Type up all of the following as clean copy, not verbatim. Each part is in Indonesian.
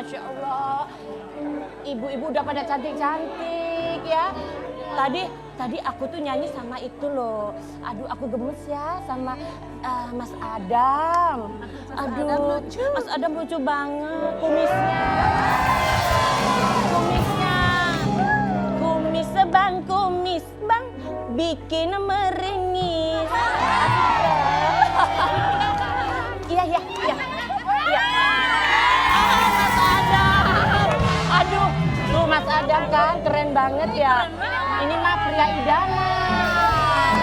Masya Allah. Ibu-ibu udah pada cantik-cantik ya. Tadi aku tuh nyanyi sama itu loh. Aduh, aku gemes ya sama Mas Adam. Aduh, Mas Adam lucu banget kumisnya. Kumis bang, bikin meringis. Iya. Mas Adam. Aduh, tuh Mas Adam kan keren banget ya. Ini mah pria idaman.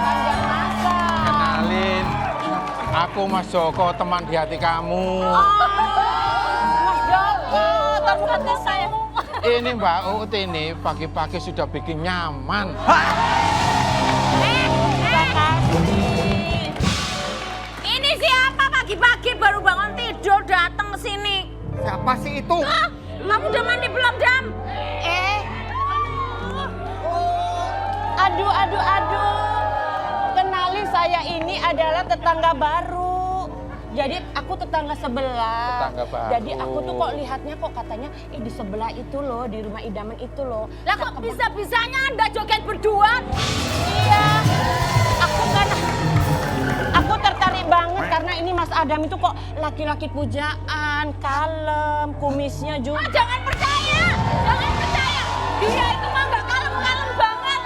Panjang masa. Kenalin, aku Mas Joko, teman di hati kamu. Mas Joko, teman hati saya. Ini Mbak Uut ini pagi-pagi sudah bikin nyaman. Ini siapa pagi-pagi baru bangun tidur datang ke sini? Siapa sih itu? Kamu udah mandi belum, Dam? Aduh. Kenalin, saya ini adalah tetangga baru. Jadi aku tetangga sebelah. Tetangga baru. Jadi aku tuh kok lihatnya kok katanya di sebelah itu loh, di rumah idaman itu loh. Lah kok bisa-bisanya Anda joget berdua? Iya. Aku tertarik banget karena ini Mas Adam itu kok laki-laki pujaan, kalem, kumisnya juga. Jangan percaya. Dia itu mah nggak kalem-kalem banget.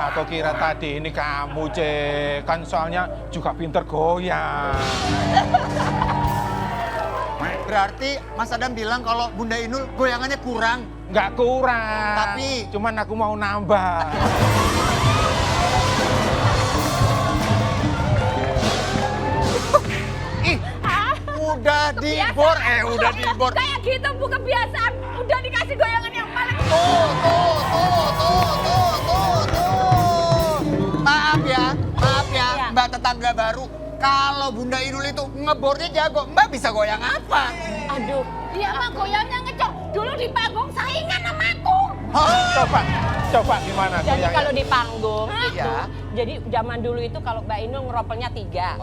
Atau kira tadi ini kamu, Cek. Kan soalnya juga pinter goyang. Berarti Mas Adam bilang kalau Bunda Inul goyangannya kurang. Nggak kurang. Tapi cuman aku mau nambah. Udah dibor, Kayak gitu bu kebiasaan. Udah dikasih goyangan yang paling. Tuh. Maaf ya, Mbak tetangga baru. Kalau Bunda Inul itu ngebornya jago, Mbak bisa goyang apa? Aduh. Dia mah goyangnya ngecor. Dulu di panggung saingan sama aku. Coba gimana Jadi goyangnya? kalau di panggung Iya. itu, jadi zaman dulu itu kalau Mbak Inul ngeropelnya 3,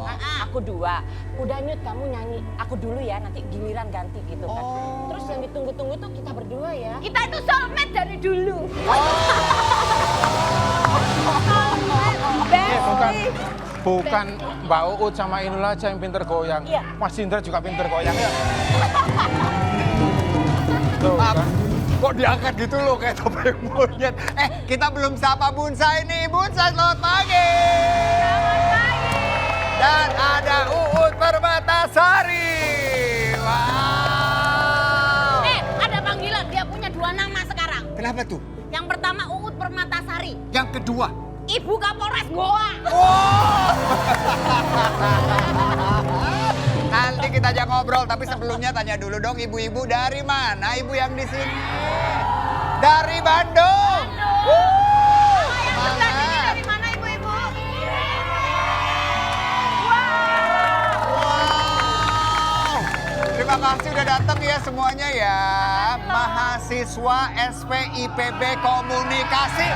aku 2. Udah Nyut kamu nyanyi, aku dulu ya, nanti giliran ganti gitu kan. Terus yang ditunggu-tunggu tuh kita berdua ya. Kita itu soulmate dari dulu. Bukan Mbak Uut sama Inul aja yang pinter goyang. Iya. Mas Indra juga pinter goyang ya. Tuh, Maaf, kan? kok diangkat gitu loh kayak topeng monyet. Kita belum sapa Bunsa ini. Bunsa, selamat pagi. Dan ada Uut Permatasari. Wow. Ada panggilan. Dia punya 2 nama sekarang. Kenapa tuh? Yang pertama Uut Permatasari. Yang kedua. Ibu Kapolres Goa. Nanti kita ajak ngobrol, tapi sebelumnya tanya dulu dong ibu-ibu dari mana ibu yang di sini? Dari Bandung. Yang sebelah sini dari mana ibu-ibu? Wow. Terima kasih udah datang ya semuanya ya. Mahasiswa SPIPB Komunikasi.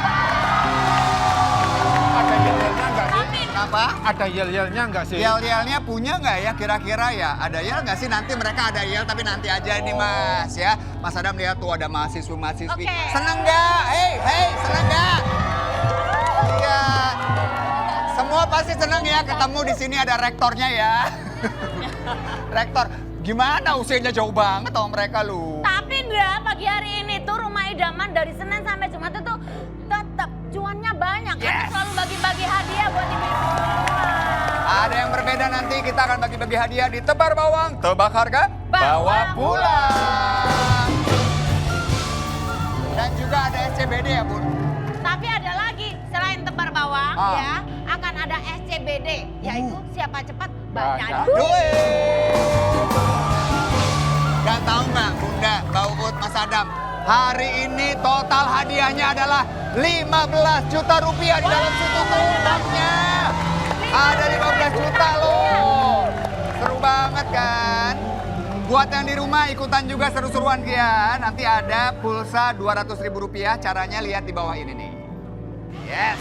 Ada yel-yelnya nggak sih? Kenapa? Ada yel-yelnya nggak sih? Yel-yelnya punya nggak ya kira-kira ya? Ada yel nggak sih? Nanti mereka ada yel tapi nanti aja nih Mas ya. Mas Adam lihat tuh ada mahasiswa-mahasiswi. Oke. Seneng nggak? Hei, seneng nggak? Iya. Semua pasti seneng ya ketemu di sini ada rektornya ya. Rektor, gimana usianya jauh banget sama mereka lu? Tapi Indra, pagi hari ini tuh rumah idaman dari Senin sampai Jumat itu tetap cuannya banyak. Karena Yes. selalu bagi-bagi hadiah buat ibu-ibu. Ada yang berbeda nanti kita akan bagi-bagi hadiah di Tebar Bawang, tebak harga, bawa pulang. Dan juga ada SCBD ya Bun? Tapi ada lagi selain tebar bawang ya, akan ada SCBD, yaitu siapa cepat banyak Banyak duit. Duit. Gak tahu nggak Bunda, Mbak Uut, Mas Adam, hari ini total hadiahnya adalah 15 juta rupiah di dalam situ kotaknya. Ada 15 juta loh. Seru banget kan? Buat yang di rumah ikutan juga seru-seruan ya. Nanti ada pulsa 200.000 rupiah. Caranya lihat di bawah ini nih. Yes.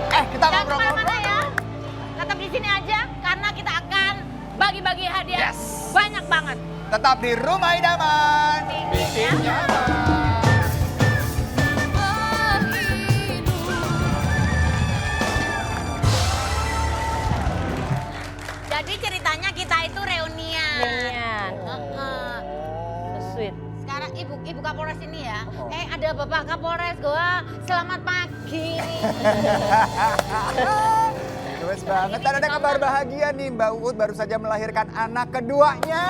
Kita Jangan ngobrol-ngobrol. kemana-mana ya, tetap di sini aja karena kita akan bagi-bagi hadiah banyak banget. Tetap di Rumah Idaman. Bikin nyaman. Jadi ceritanya kita itu reunian. Reunian. Heeh. So sweet. Sekarang ibu Kapolres ini ya. Ada Bapak Kapolres gua. Selamat pagi. Luas banget. Dan ada kabar bahagia nih, Mbak Uut baru saja melahirkan anak keduanya.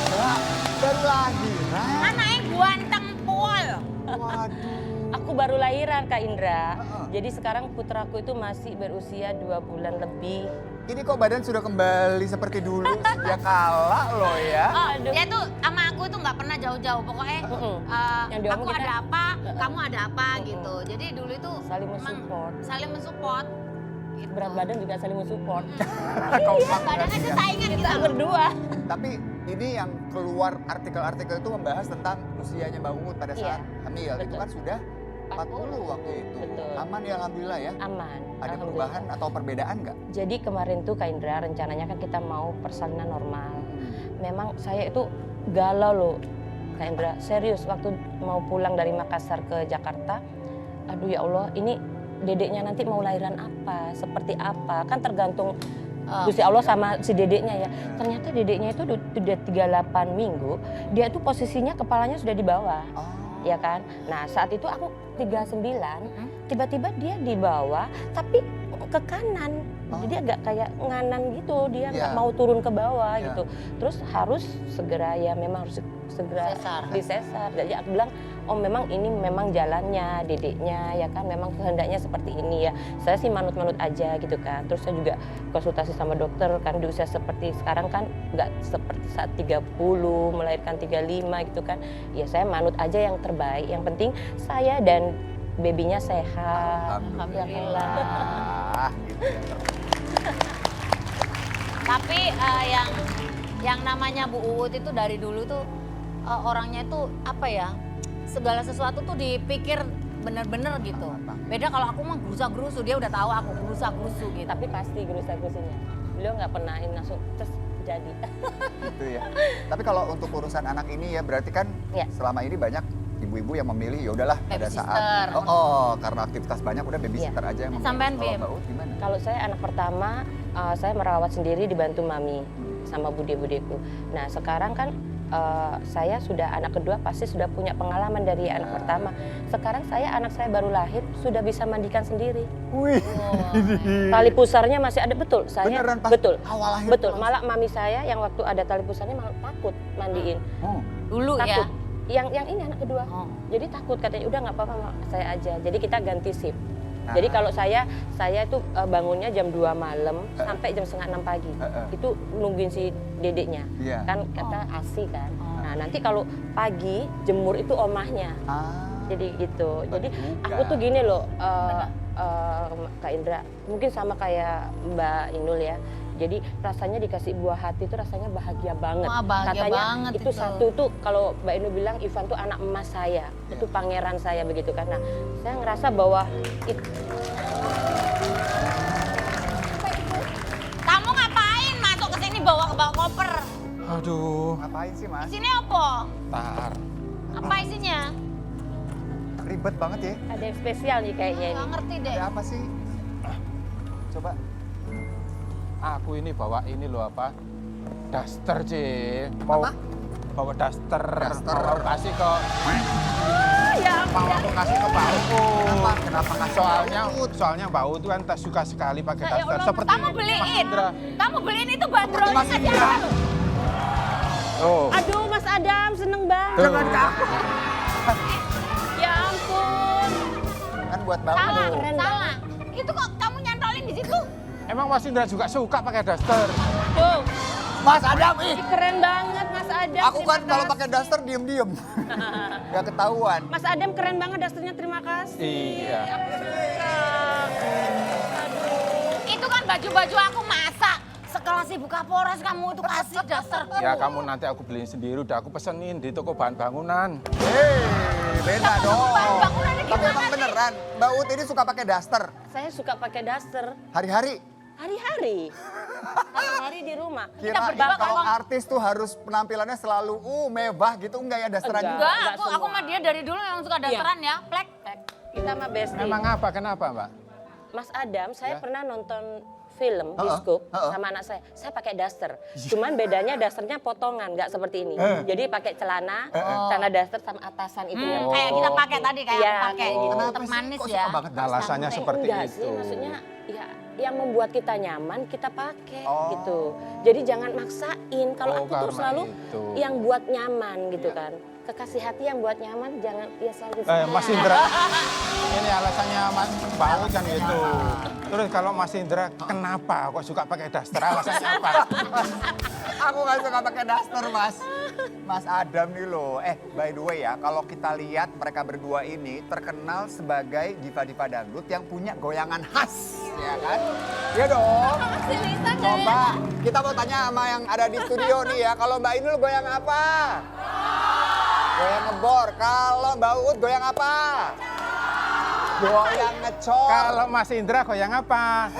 Mbak, baru lahiran. Anaknya ganteng pol. Waduh. Aku baru lahiran Kak Indra. Heeh. Jadi sekarang putraku itu masih berusia 2 bulan lebih. Ini kok badan sudah kembali seperti dulu, ya kala loh ya. Aduh. Dia tuh sama aku tuh nggak pernah jauh-jauh. Pokoknya Yang diomong aku kita- ada apa, kamu ada apa gitu. Jadi dulu itu Saling emang mensupport. Saling mensupport. Gitu. Berat badan juga saling mensupport. Kompak Badannya tuh saingan Kita gitu. berdua. Tapi ini yang keluar artikel-artikel itu membahas tentang usianya Mbak Uut pada Iya, saat hamil. Itu betul. kan sudah 40 waktu itu. Betul. Aman ya alhamdulillah ya. Aman. Ada Alhamdulillah. perubahan atau perbedaan nggak? Jadi kemarin tuh Kak Indra rencananya kan kita mau persalinan normal. Memang saya itu galau loh Kak Indra, serius waktu mau pulang dari Makassar ke Jakarta. Aduh ya Allah, ini dedeknya nanti mau lahiran apa, seperti apa, kan tergantung Gusti Allah sama si dedeknya ya. Ternyata dedeknya itu udah 38 minggu, dia tuh posisinya kepalanya sudah di bawah. Oh. Ya kan? Nah saat itu aku 39, tiba-tiba dia di bawah tapi ke kanan. Jadi dia agak kayak nganan gitu, dia nggak Iya. mau turun ke bawah Iya. gitu. Terus harus segera ya memang harus segera Sesar. disesar. Jadi aku bilang, oh memang ini memang jalannya dedeknya ya kan, memang kehendaknya seperti ini ya. Saya sih manut-manut aja gitu kan. Terus saya juga konsultasi sama dokter kan di usia seperti sekarang kan nggak seperti saat 30, melahirkan 35 gitu kan. Ya saya manut aja yang terbaik. Yang penting saya dan babynya sehat. Alhamdulillah. Ah, gitu ya. Tapi yang namanya Bu Uut itu dari dulu tuh orangnya tuh apa ya, segala sesuatu tuh dipikir bener-bener gitu. Beda kalau aku mah gerusa-gerusu, dia udah tahu aku gerusa-gerusu gitu. Tapi pasti gerusa-gerusunya. Beliau nggak pernah ini langsung terus jadi. Gitu ya. Tapi kalau untuk urusan anak ini ya berarti kan Ya. selama ini banyak ibu-ibu yang memilih ya udahlah pada Babysitter. saat karena aktivitas banyak udah babysitter aja yang memilih. Sampean, Kalau Bim? Mbak Uut gimana? Kalau saya anak pertama, saya merawat sendiri dibantu mami sama bude-budeku. Nah sekarang kan saya sudah anak kedua pasti sudah punya pengalaman dari anak pertama. Sekarang anak saya baru lahir sudah bisa mandikan sendiri. Wih, Tali pusarnya masih ada, betul. Saya beneran pas betul. awal lahir Betul. tuh Malah mami saya yang waktu ada tali pusarnya malah takut mandiin. Oh, Dulu Takut. ya. Yang ini anak kedua. Oh. Jadi takut katanya udah nggak apa-apa saya aja. Jadi kita ganti shift. Nah. Jadi kalau saya itu bangunnya jam 2 malam sampai jam setengah 6 pagi. Itu nungguin si dedeknya. Iya. Kan kata ASI kan. Nah, nanti kalau pagi jemur itu omahnya. Jadi gitu. Jadi juga. aku tuh gini loh Kak Indra, mungkin sama kayak Mbak Inul ya. Jadi rasanya dikasih buah hati itu rasanya bahagia banget. Wah, bahagia Katanya banget itu itu. satu tuh kalau Mbak Inul bilang Ivan tuh anak emas saya, itu pangeran saya begitu kan. Nah, saya ngerasa bahwa Kamu ngapain masuk ke sini bawa koper? Aduh, Ngapain sih Mas? Sini apa? tar. Apa isinya? Ribet banget ya. ada yang spesial nih kayaknya ini. Nggak ngerti deh. Ada apa sih? Coba. Aku ini bawa ini loh apa? Daster, Ci. Mau bawa daster. Daster. Mau aku kasih ke Ya, mau aku kasih ke Mbak Uut. Kenapa kasih Soalnya Mbak Uut kan suka sekali pakai Nah, ya daster Allah, seperti Kamu Mas beliin. Indra. Kamu beliin itu bandrolnya Mas aja. Indra. Oh. Aduh Mas Adam seneng banget. Jangan kaku. Ya ampun. Kan buat Mbak Salah, Uut. Keren salah. Itu kok kamu nyantolin di situ? Emang Mas Indra juga suka pakai daster? Tuh, Mas Adam, ih. keren banget Mas Adam. Aku kan terima kalau kasih. pakai daster diem-diem. Gak ketahuan. Mas Adam keren banget dasternya, terima kasih. Iya. Aku suka. Itu kan baju-baju aku masak. Sekelas Ibu Kapolres kamu itu kasih dasterku. Ya kamu nanti aku beliin sendiri, udah aku pesenin di toko bahan bangunan. Hei, beda dong. bahan bangunannya Tapi gimana emang sih? beneran, Mbak Uut ini suka pakai daster Saya suka pakai daster hari-hari. hari-hari. Satu hari di rumah. Kira berdua kalau kalau- artis tuh harus penampilannya selalu mewah gitu, enggak ya dasteran Enggak. juga? Enggak, aku semua. sama dia dari dulu memang suka dasaran ya, plek. Kita mah bestie. Memang apa? Kenapa, Mbak? Mas Adam, saya Ya. pernah nonton film Heeh, Biskop heeh. sama anak saya pakai daster. Cuman bedanya dasternya potongan, nggak seperti ini. Jadi pakai celana daster sama atasan itu. yang Kayak kita pakai tadi, kayak Iya, aku pakai kayak gitu. Kenapa Tetap sih? manis Kok ya. suka banget daster? Alasannya seperti enggak itu. sih, maksudnya ya yang membuat kita nyaman kita pakai Oh. gitu. Jadi jangan maksain. Kalau Oh, aku tuh karena selalu itu. yang buat nyaman gitu kan. Kekasih hati yang buat nyaman jangan ya selalu Mas Indra, ini alasannya Mas Baut kan gitu. Terus kalau Mas Indra, kenapa kok suka pakai daster? Alasannya apa? Aku nggak suka pakai daster, Mas. Mas Adam nih loh. By the way ya, kalau kita lihat mereka berdua ini terkenal sebagai diva-diva dangdut yang punya goyangan khas, ya kan? Iya dong. Coba kita mau tanya sama yang ada di studio nih ya. Kalau Mbak Inul goyang apa? Goyang ngebor. Kalau Mbak Uut goyang apa? Goyang ngecor. Kalau Mas Indra goyang apa?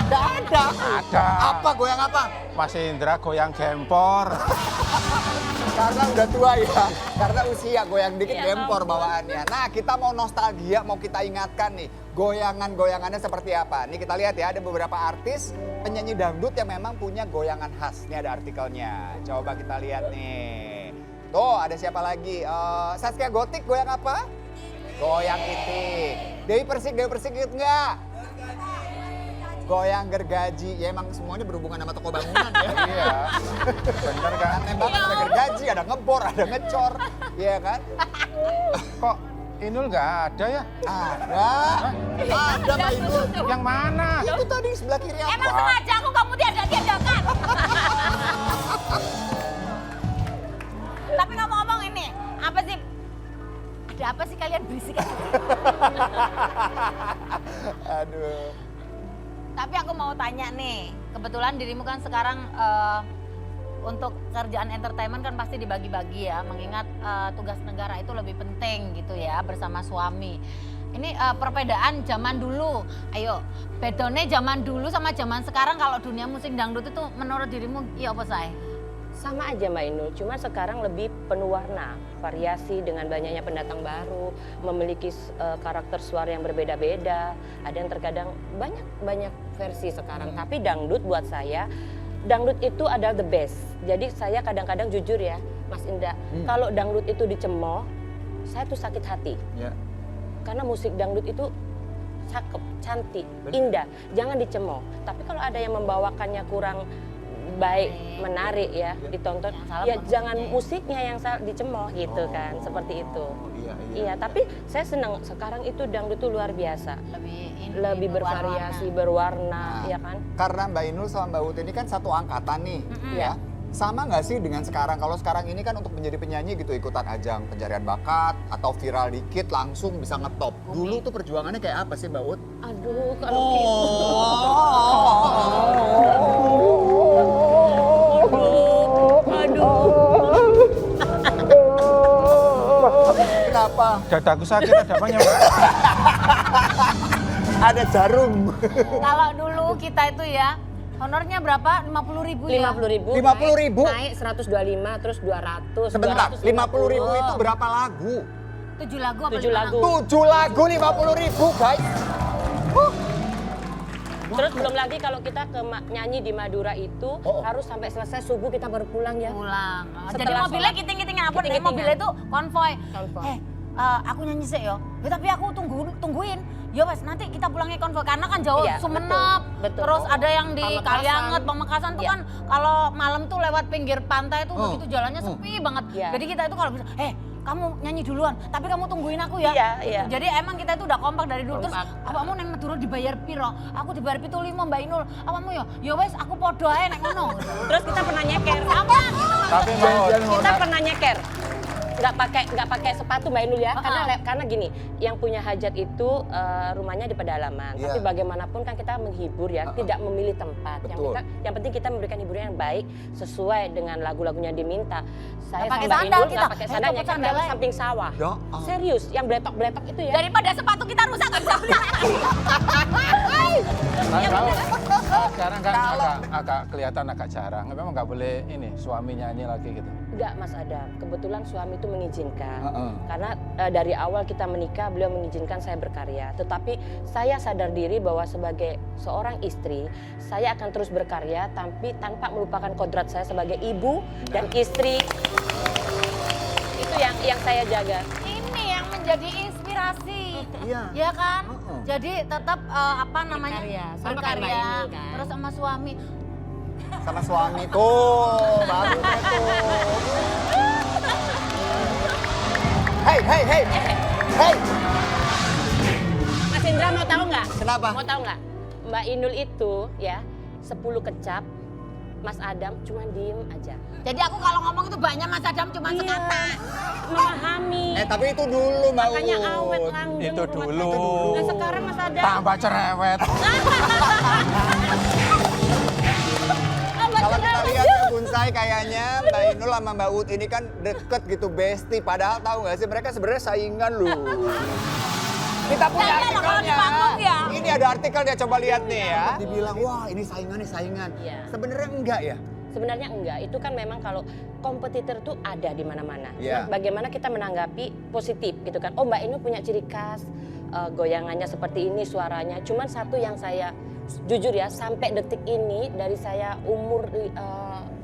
Nggak ada. Ada. Apa goyang apa? Mas Indra goyang gempor. Karena udah tua ya, karena usia goyang dikit gempor bawaannya. Nah kita mau nostalgia, mau kita ingatkan nih, goyangan-goyangannya seperti apa. Nih kita lihat ya, ada beberapa artis penyanyi dangdut yang memang punya goyangan khas. Ini ada artikelnya, coba kita lihat nih. Tuh ada siapa lagi, Saskia Gotik goyang apa? Goyang itik. Dewi Persik ikut nggak? Goyang gergaji, ya emang semuanya berhubungan sama toko bangunan ya. Iya, bener kan? Aneh banget, ada gergaji, ada ngebor, ada ngecor, iya kan? Kok Inul nggak ada ya? Ada Mbak Inul. Yang mana? Itu tadi sebelah kiri aku. Emang sengaja aku kamu diajak-ajakan. Tapi ngomong-ngomong ini, apa sih? Ada apa sih kalian berisik aja? Aduh. Tapi aku mau tanya nih, kebetulan dirimu kan sekarang untuk kerjaan entertainment kan pasti dibagi-bagi ya, mengingat tugas negara itu lebih penting gitu ya bersama suami. Ini perbedaan zaman dulu, ayo bedone zaman dulu sama zaman sekarang kalau dunia musik dangdut itu menurut dirimu iya apa say? Sama aja Mbak Inul, cuma sekarang lebih penuh warna, variasi dengan banyaknya pendatang baru, memiliki karakter suara yang berbeda-beda. Ada yang terkadang banyak versi sekarang. Tapi dangdut buat saya, dangdut itu adalah the best. Jadi saya kadang-kadang jujur ya, Mas Indra, kalau dangdut itu dicemooh, saya tuh sakit hati. Ya. Karena musik dangdut itu cakep, cantik, indah. Jangan dicemooh. Tapi kalau ada yang membawakannya kurang baik, menarik ya, ditonton. Yang salah Ya bukan jangan musiknya. musiknya yang dicemooh gitu kan, seperti itu. Iya, tapi saya senang sekarang itu dangdut itu luar biasa. Lebih bervariasi, berwarna, ya kan? Karena Mbak Inul sama Mbak Ut ini kan satu angkatan nih, ya. Sama nggak sih dengan sekarang? Kalau sekarang ini kan untuk menjadi penyanyi gitu ikutan ajang pencarian bakat atau viral dikit langsung bisa ngetop. Dulu tuh perjuangannya kayak apa sih Mbak Ut? Aduh, kalau gitu. Kenapa? Dadaku sakit, ada apanya Mbak? Ada jarum. Kalau dulu kita itu ya, honornya berapa? 50.000 ya? 50.000. 50.000? Naik 125, terus 200. Sebentar, 250. 50.000 itu berapa lagu? 7 lagu apa 7 5 lagu. 7 lagu 50.000 guys. Terus belum lagi kalau kita nyanyi di Madura itu harus sampai selesai subuh kita baru pulang ya. Pulang. Jadi Setelah mobilnya sholat. kiting-kitingan apa? Kiting-kitingan. Mobilnya itu konvoy. Konvoy. Aku nyanyi sih yo. Ya, tapi aku tungguin. Ya Mas, nanti kita pulangnya konvoy karena kan jauh Iya, Sumenep. betul. Terus ada yang di Pamekasan. Kalianget, Pamekasan tuh Iya. kan kalau malam tuh lewat pinggir pantai tuh begitu jalannya sepi banget. Iya. Jadi kita itu kalau bisa, kamu nyanyi duluan, tapi kamu tungguin aku ya. Iya, iya. Jadi emang kita itu udah kompak dari dulu. Terus Kompak. awakmu neng Madura dibayar piro? Aku dibayar 75 Mbak Inul. Awakmu ya wes aku podo ae nek ngono. Terus kita pernah nyeker. Sama gitu. Tapi Mbak Ut, Kita pernah nyeker. nggak pakai sepatu Mbak Inul ya, karena gini, yang punya hajat itu rumahnya di pedalaman. Iya. Tapi bagaimanapun kan kita menghibur ya, tidak memilih tempat. Betul. Yang penting kita memberikan hiburan yang baik sesuai dengan lagu-lagunya diminta. Saya pakai sama Mbak sandal Inul kita. nggak pakai sandalnya, Tepuk kan sandalnya. di samping sawah. Ya, Serius, yang beletok-beletok itu ya. Daripada sepatu kita rusak nggak bisa beli lagi. Saya tahu. Sekarang kan agak kelihatan agak jarang. Memang nggak boleh ini suami nyanyi lagi gitu. Enggak Mas Adam, kebetulan suami itu mengizinkan. Karena dari awal kita menikah beliau mengizinkan saya berkarya. Tetapi saya sadar diri bahwa sebagai seorang istri, saya akan terus berkarya tapi tanpa melupakan kodrat saya sebagai ibu dan istri. Itu yang saya jaga. Ini yang menjadi inspirasi. Iya. Ya kan? Jadi tetap apa namanya? Berkarya. Sama kayak Mbak Inul kan. Terus sama suami. Sama suami tuh, baru deh tuh. Hey. Mas Indra mau tahu nggak? Kenapa? Mau tahu nggak? Mbak Inul itu ya 10 kecap, Mas Adam cuma diem aja. Jadi aku kalau ngomong itu banyak Mas Adam cuma sekata. Memahami. Tapi itu dulu Mbak Makanya Uut. awet langgeng. Itu rumah dulu. tangga. Nah sekarang Mas Adam. Tambah cerewet. Kalau kita lihat ya Bunsai kayaknya Mbak Inul sama Mbak Uut ini kan deket gitu, bestie. Padahal tahu nggak sih mereka sebenarnya saingan loh. Kita punya Nah, iya loh, kalau di artikelnya. panggung ya. Ini ada artikelnya, coba lihat nih ya. Dibilang wah ini saingan. Iya. Sebenarnya enggak ya. Sebenarnya enggak, itu kan memang kalau kompetitor tuh ada di mana-mana. Iya. Nah, bagaimana kita menanggapi positif gitu kan. Oh Mbak Inul punya ciri khas, goyangannya seperti ini, suaranya. Cuman satu yang saya jujur ya, sampai detik ini dari saya umur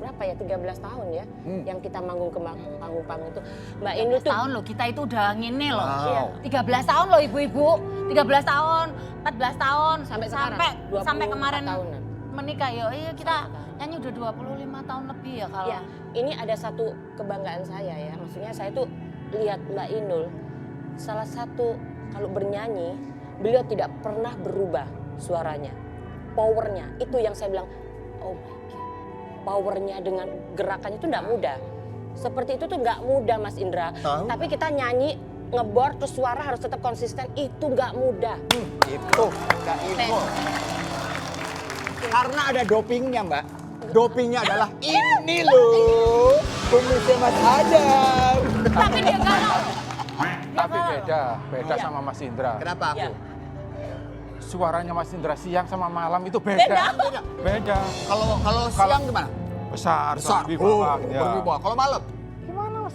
berapa ya, 13 tahun ya, yang kita manggung ke panggung-panggung itu. Mbak Inul tuh Tahun loh, kita itu udah ngini loh. Iya. 13 tahun loh ibu-ibu. 13 tahun, 14 tahun. Sampai sekarang, 24 sampai kemarin tahunan. menikah ya. Iya kita nyanyi udah 25 tahun lebih ya kalau. ya, ini ada satu kebanggaan saya ya. Maksudnya saya tuh lihat Mbak Inul, salah satu kalau bernyanyi, beliau tidak pernah berubah suaranya. Powernya, itu yang saya bilang, oh my God. Powernya dengan gerakannya itu enggak mudah. Seperti itu tuh enggak mudah Mas Indra. Tahu. Tapi kita nyanyi, ngebor, terus suara harus tetap konsisten, itu enggak mudah. Itu nggak info. Karena ada dopingnya Mbak. Dopingnya adalah ini loh. Kumisnya Mas Adam. Tapi dia galau. Tapi beda sama Mas Indra. Kenapa aku? Ya. Suaranya Mas Indra siang sama malam itu beda. Beda. Kalau siang gimana? Besar, Besar. berwibawa, ya. Berwibawa. Kalau malam? Gimana Mas?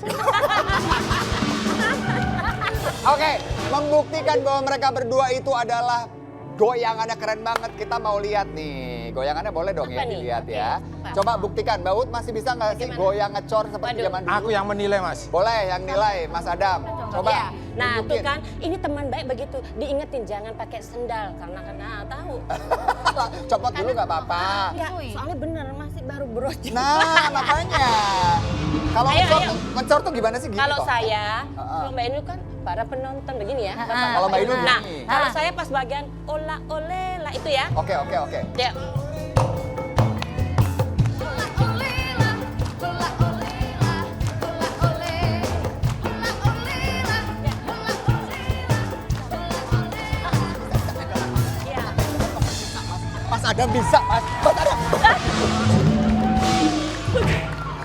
Oke, membuktikan bahwa mereka berdua itu adalah goyangannya keren banget. Kita mau lihat nih. Goyangannya boleh dong ya Apa nih? dilihat Oke, ya. apa? Coba buktikan. Mbak Ut masih bisa nggak sih Bagaimana? goyang ngecor seperti Waduh. zaman dulu? Aku yang menilai Mas. Boleh yang nilai Mas Adam. Coba. Ya. Nah tunjukin. tuh kan, ini teman baik begitu. Diingetin jangan pakai sendal karena tahu. Copot dulu nggak apa-apa. Enggak, soalnya bener masih baru brojol. Nah, makanya. Kalau Ayo, ngecor, ayo. ngecor tuh gimana sih gitu? Kalau toh? saya, kalau Mbak Inul kan para penonton begini ya. Bapak. Kalau Mbak Inul Nah, gini. kalau saya pas bagian ola ole lah itu ya. Oke. Ya. Ya. Mas Adam bisa, Mas. Mas Adam.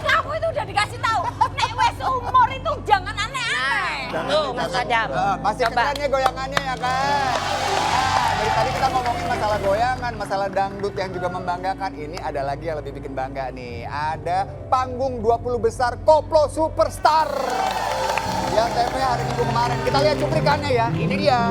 Kamu itu udah dikasih tahu. Nek wes umur itu jangan aneh-aneh. Tuh Mas Adam. Masih Coba. keren ya goyangannya ya kan? Nah, dari tadi kita ngomongin masalah goyangan, masalah dangdut yang juga membanggakan. Ini ada lagi yang lebih bikin bangga nih. Ada panggung 20 besar Koplo Superstar. Yang TV hari Minggu kemarin. Kita lihat cuplikannya ya. Ini dia.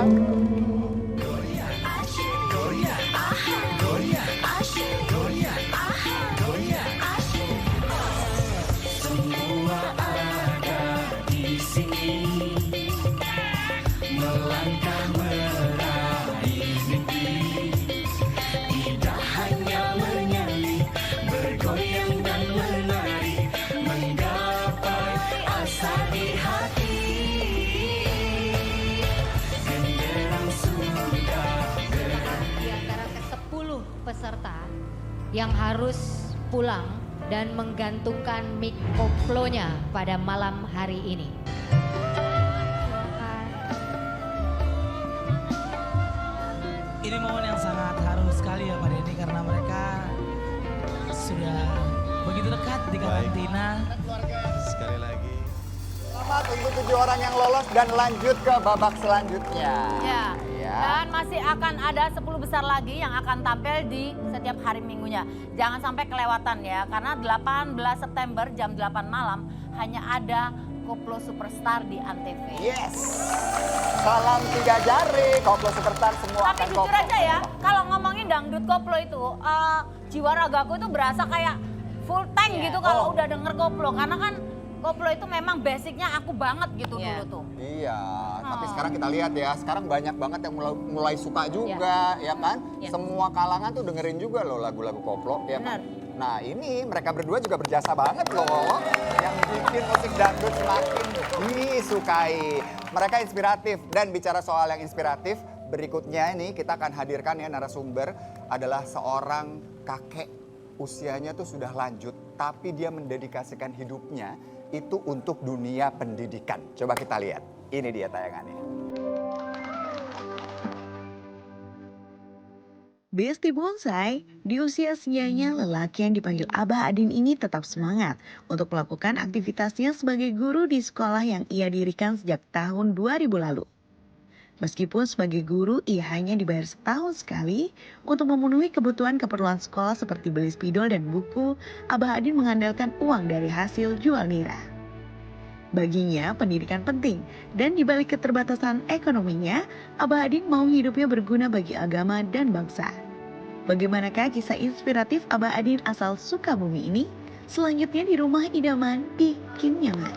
Di antara ke-10 peserta yang harus pulang dan menggantungkan mic koplonya pada malam hari ini. sehat di karantina. Sekali lagi. Selamat untuk 7 orang yang lolos dan lanjut ke babak selanjutnya. Ya. Ya. Dan masih akan ada 10 besar lagi yang akan tampil di setiap hari minggunya. Jangan sampai kelewatan ya, karena 18 September jam 8 malam hanya ada Koplo Superstar di Antv. Yes. Salam 3 jari, Koplo Superstar semua Tapi akan jujur koplo. aja ya, kalau ngomongin dangdut koplo itu, jiwa ragaku itu berasa kayak full tank gitu kalau udah denger koplo. Karena kan koplo itu memang basicnya aku banget gitu dulu tuh. Iya, tapi sekarang kita lihat ya, sekarang banyak banget yang mulai suka juga, ya kan? Semua kalangan tuh dengerin juga loh lagu-lagu koplo, ya kan? Nah ini mereka berdua juga berjasa banget loh, yang bikin musik dangdut semakin disukai. Mereka inspiratif, dan bicara soal yang inspiratif, berikutnya ini kita akan hadirkan ya narasumber adalah seorang kakek. Usianya tuh sudah lanjut, tapi dia mendedikasikan hidupnya itu untuk dunia pendidikan. Coba kita lihat, ini dia tayangannya. Besti Bonsai, di usia senianya lelaki yang dipanggil Abah Adin ini tetap semangat untuk melakukan aktivitasnya sebagai guru di sekolah yang ia dirikan sejak tahun 2000 lalu. Meskipun sebagai guru ia hanya dibayar setahun sekali untuk memenuhi kebutuhan sekolah seperti beli spidol dan buku, Abah Adin mengandalkan uang dari hasil jual nira. Baginya pendidikan penting, dan dibalik keterbatasan ekonominya, Abah Adin mau hidupnya berguna bagi agama dan bangsa. Bagaimanakah kisah inspiratif Abah Adin asal Sukabumi ini? Selanjutnya di Rumah Idaman Bikin Nyaman.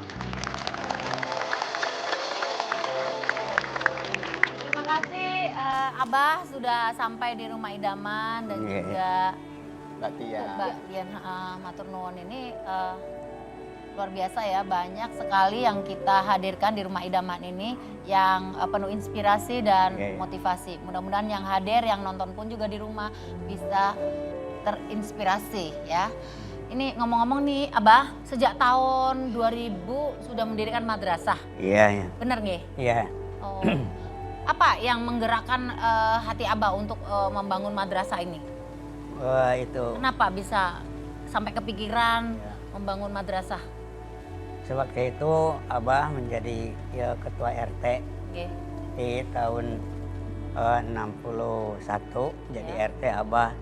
Terima kasih Abah sudah sampai di Rumah Idaman dan juga Mbak Tia. Mbak Dian matur nuwun ini luar biasa ya, banyak sekali yang kita hadirkan di Rumah Idaman ini yang penuh inspirasi dan motivasi. Mudah-mudahan yang hadir, yang nonton pun juga di rumah bisa terinspirasi ya. Ini ngomong-ngomong nih Abah, sejak tahun 2000 sudah mendirikan madrasah. Iya, iya. Bener nggih? Iya. Oh. Apa yang menggerakkan hati Abah untuk membangun madrasah ini? Itu Kenapa bisa sampai kepikiran membangun madrasah? sewaktu itu Abah menjadi ketua RT di tahun 61 jadi RT Abah.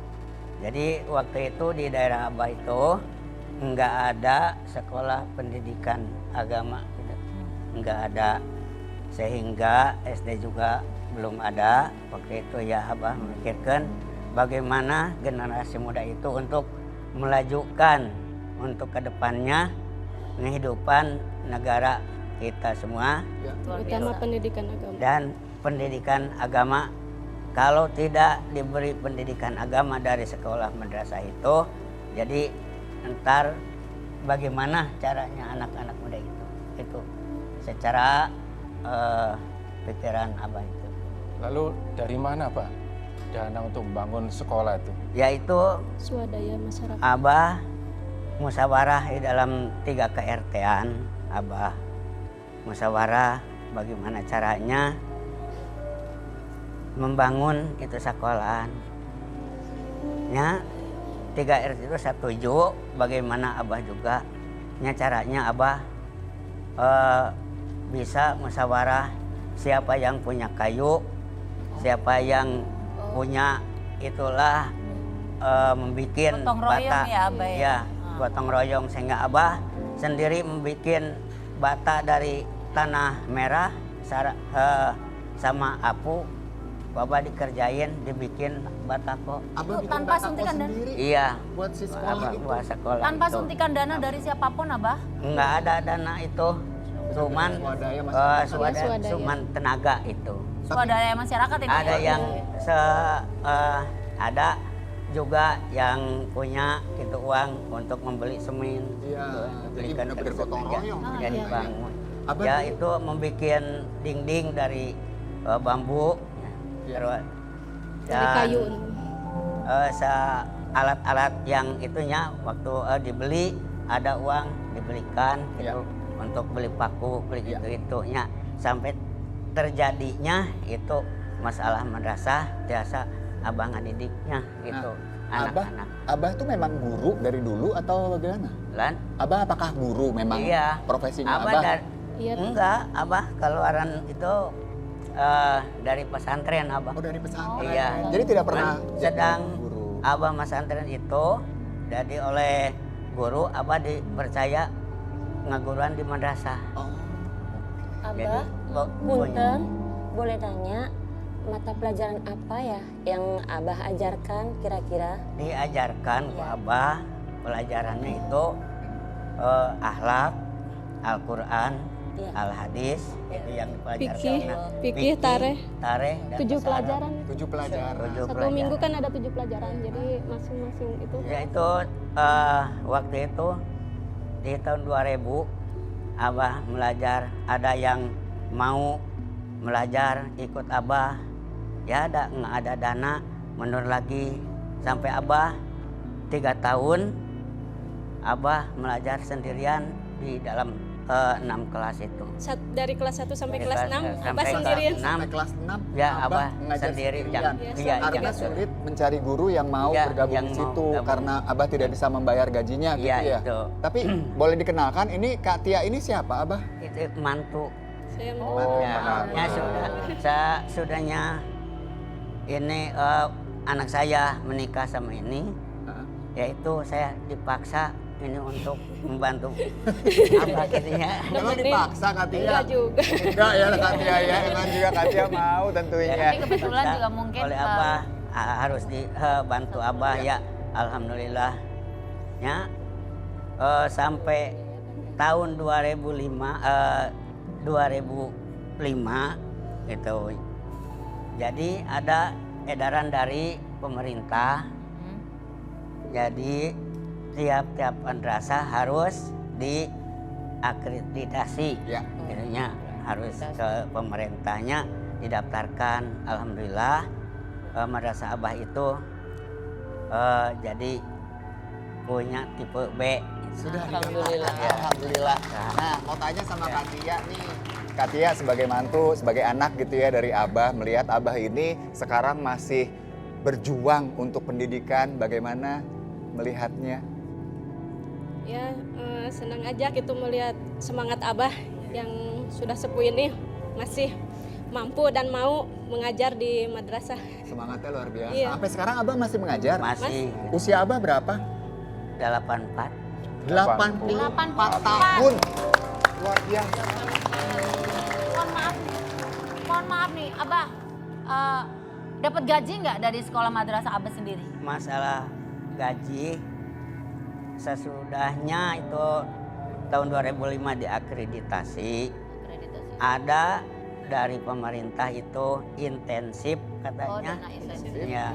Jadi waktu itu di daerah Abah itu nggak ada sekolah pendidikan agama gitu. Nggak ada, sehingga SD juga belum ada. Waktu itu ya Abah memikirkan bagaimana generasi muda itu untuk melajukan untuk kedepannya kehidupan negara kita semua, terutama pendidikan agama. Dan pendidikan agama, kalau tidak diberi pendidikan agama dari sekolah madrasah itu, jadi entar bagaimana caranya anak-anak muda itu secara pikiran Abah itu. Lalu dari mana Pak dana untuk membangun sekolah itu? Yaitu Swadaya masyarakat. Abah musyawarah di dalam 3 KRT-an, Abah musyawarah bagaimana caranya membangun itu sekolahan. Ya, 3 RT itu setuju, bagaimana Abah juga. Ya caranya Abah bisa musyawarah siapa yang punya kayu, siapa yang punya itulah membikin gotong royong bata. ya Abah ya? Ya, gotong royong, sehingga Abah sendiri membikin bata dari tanah merah sama apu. Abah dikerjain, dibikin batako. Abah bikin tanpa batako suntikan dana? sendiri Iya. buat si sekolah Abah itu. buat sekolah Tanpa itu. suntikan dana dari siapapun Abah? Enggak ada dana itu, cuman Swadaya masyarakat. Swadaya. cuman tenaga itu. Swadaya masyarakat ini. Ada yang ada juga yang punya itu uang untuk membeli semen, Iya, jadi belikan benar-benar gotong royong. jadi iya. bangun. Abah Ya tuh- itu membuat dinding dari bambu, terus Dari kayu. alat-alat yang itunya waktu dibeli ada uang dibelikan gitu untuk beli paku, beli itu-itunya, sampai terjadinya itu masalah madrasah biasa Abah ngadidiknya gitu. anak-anak. Abah tuh memang guru dari dulu atau bagaimana? Lan, Abah apakah guru memang iya. profesinya Abah Abah? Iya. enggak, Abah keluaran itu dari pesantren Abah. Oh dari pesantren. Iya. Jadi tidak pernah Sedang guru. Abah pesantren itu jadi oleh guru Abah dipercaya ngaguruan di madrasah. Oh. Abah, punten, boleh tanya mata pelajaran apa ya yang Abah ajarkan kira-kira? Diajarkan ke Abah pelajarannya itu akhlak, Al-Quran, Iya. Al-Hadis, itu yang dipelajari. Fikih, tareh. Tareh, dan 7 bahasa pelajaran. 7 pelajaran. Arab. 7 Satu pelajaran. minggu kan ada 7 pelajaran, jadi masing-masing itu. Ya itu waktu itu di tahun 2000 Abah belajar, ada yang mau belajar ikut Abah, ya nggak ada dana, mundur lagi sampai Abah 3 tahun Abah belajar sendirian di dalam 6 kelas itu. Dari kelas 1 sampai kelas 6, Abah sampai sendirian. kelas 6. Sampai kelas 6 Ya, Abah mengajar sendiri, sendirian. iya, Artinya yang sulit mencari guru yang mau Ya, bergabung yang di mau situ gabung. karena Abah tidak bisa membayar gajinya gitu Iya, ya. itu. Tapi boleh dikenalkan ini Kak Tia ini siapa Abah? Itu mantu. Saya Ya sudahnya ini anak saya menikah sama ini, yaitu saya dipaksa ini untuk membantu Abah gitu ya. Kalau dipaksa Kak Tia? Enggak juga. Enggak ya Kak Tia ya, emang juga Kak Tia mau tentunya. Tapi kebetulan Dipaksa juga mungkin oleh Abah harus dibantu Abah ya, alhamdulillah ya. Sampai tahun 2005 gitu. Jadi ada edaran dari pemerintah. Jadi tiap-tiap madrasah harus diakreditasi. Ya. Jadinya harus ke pemerintahnya didaftarkan. Alhamdulillah madrasah Abah itu jadi punya tipe B. Sudah Alhamdulillah. Alhamdulillah. Nah, mau tanya sama Kak Tia nih. Kak Tia sebagai mantu, sebagai anak gitu ya dari Abah, melihat Abah ini sekarang masih berjuang untuk pendidikan, bagaimana melihatnya? Ya, senang aja gitu melihat semangat Abah yang sudah sepuh ini masih mampu dan mau mengajar di madrasah. Semangatnya luar biasa. Iya. Sampai sekarang Abah masih mengajar? Masih Usia Abah berapa? 84. 84 tahun. Luar biasa. Mohon maaf nih, Abah dapat gaji nggak dari sekolah madrasah Abah sendiri? Masalah gaji sesudahnya itu tahun 2005 diakreditasi. Ada dari pemerintah itu intensif katanya. dana intensif. Ya,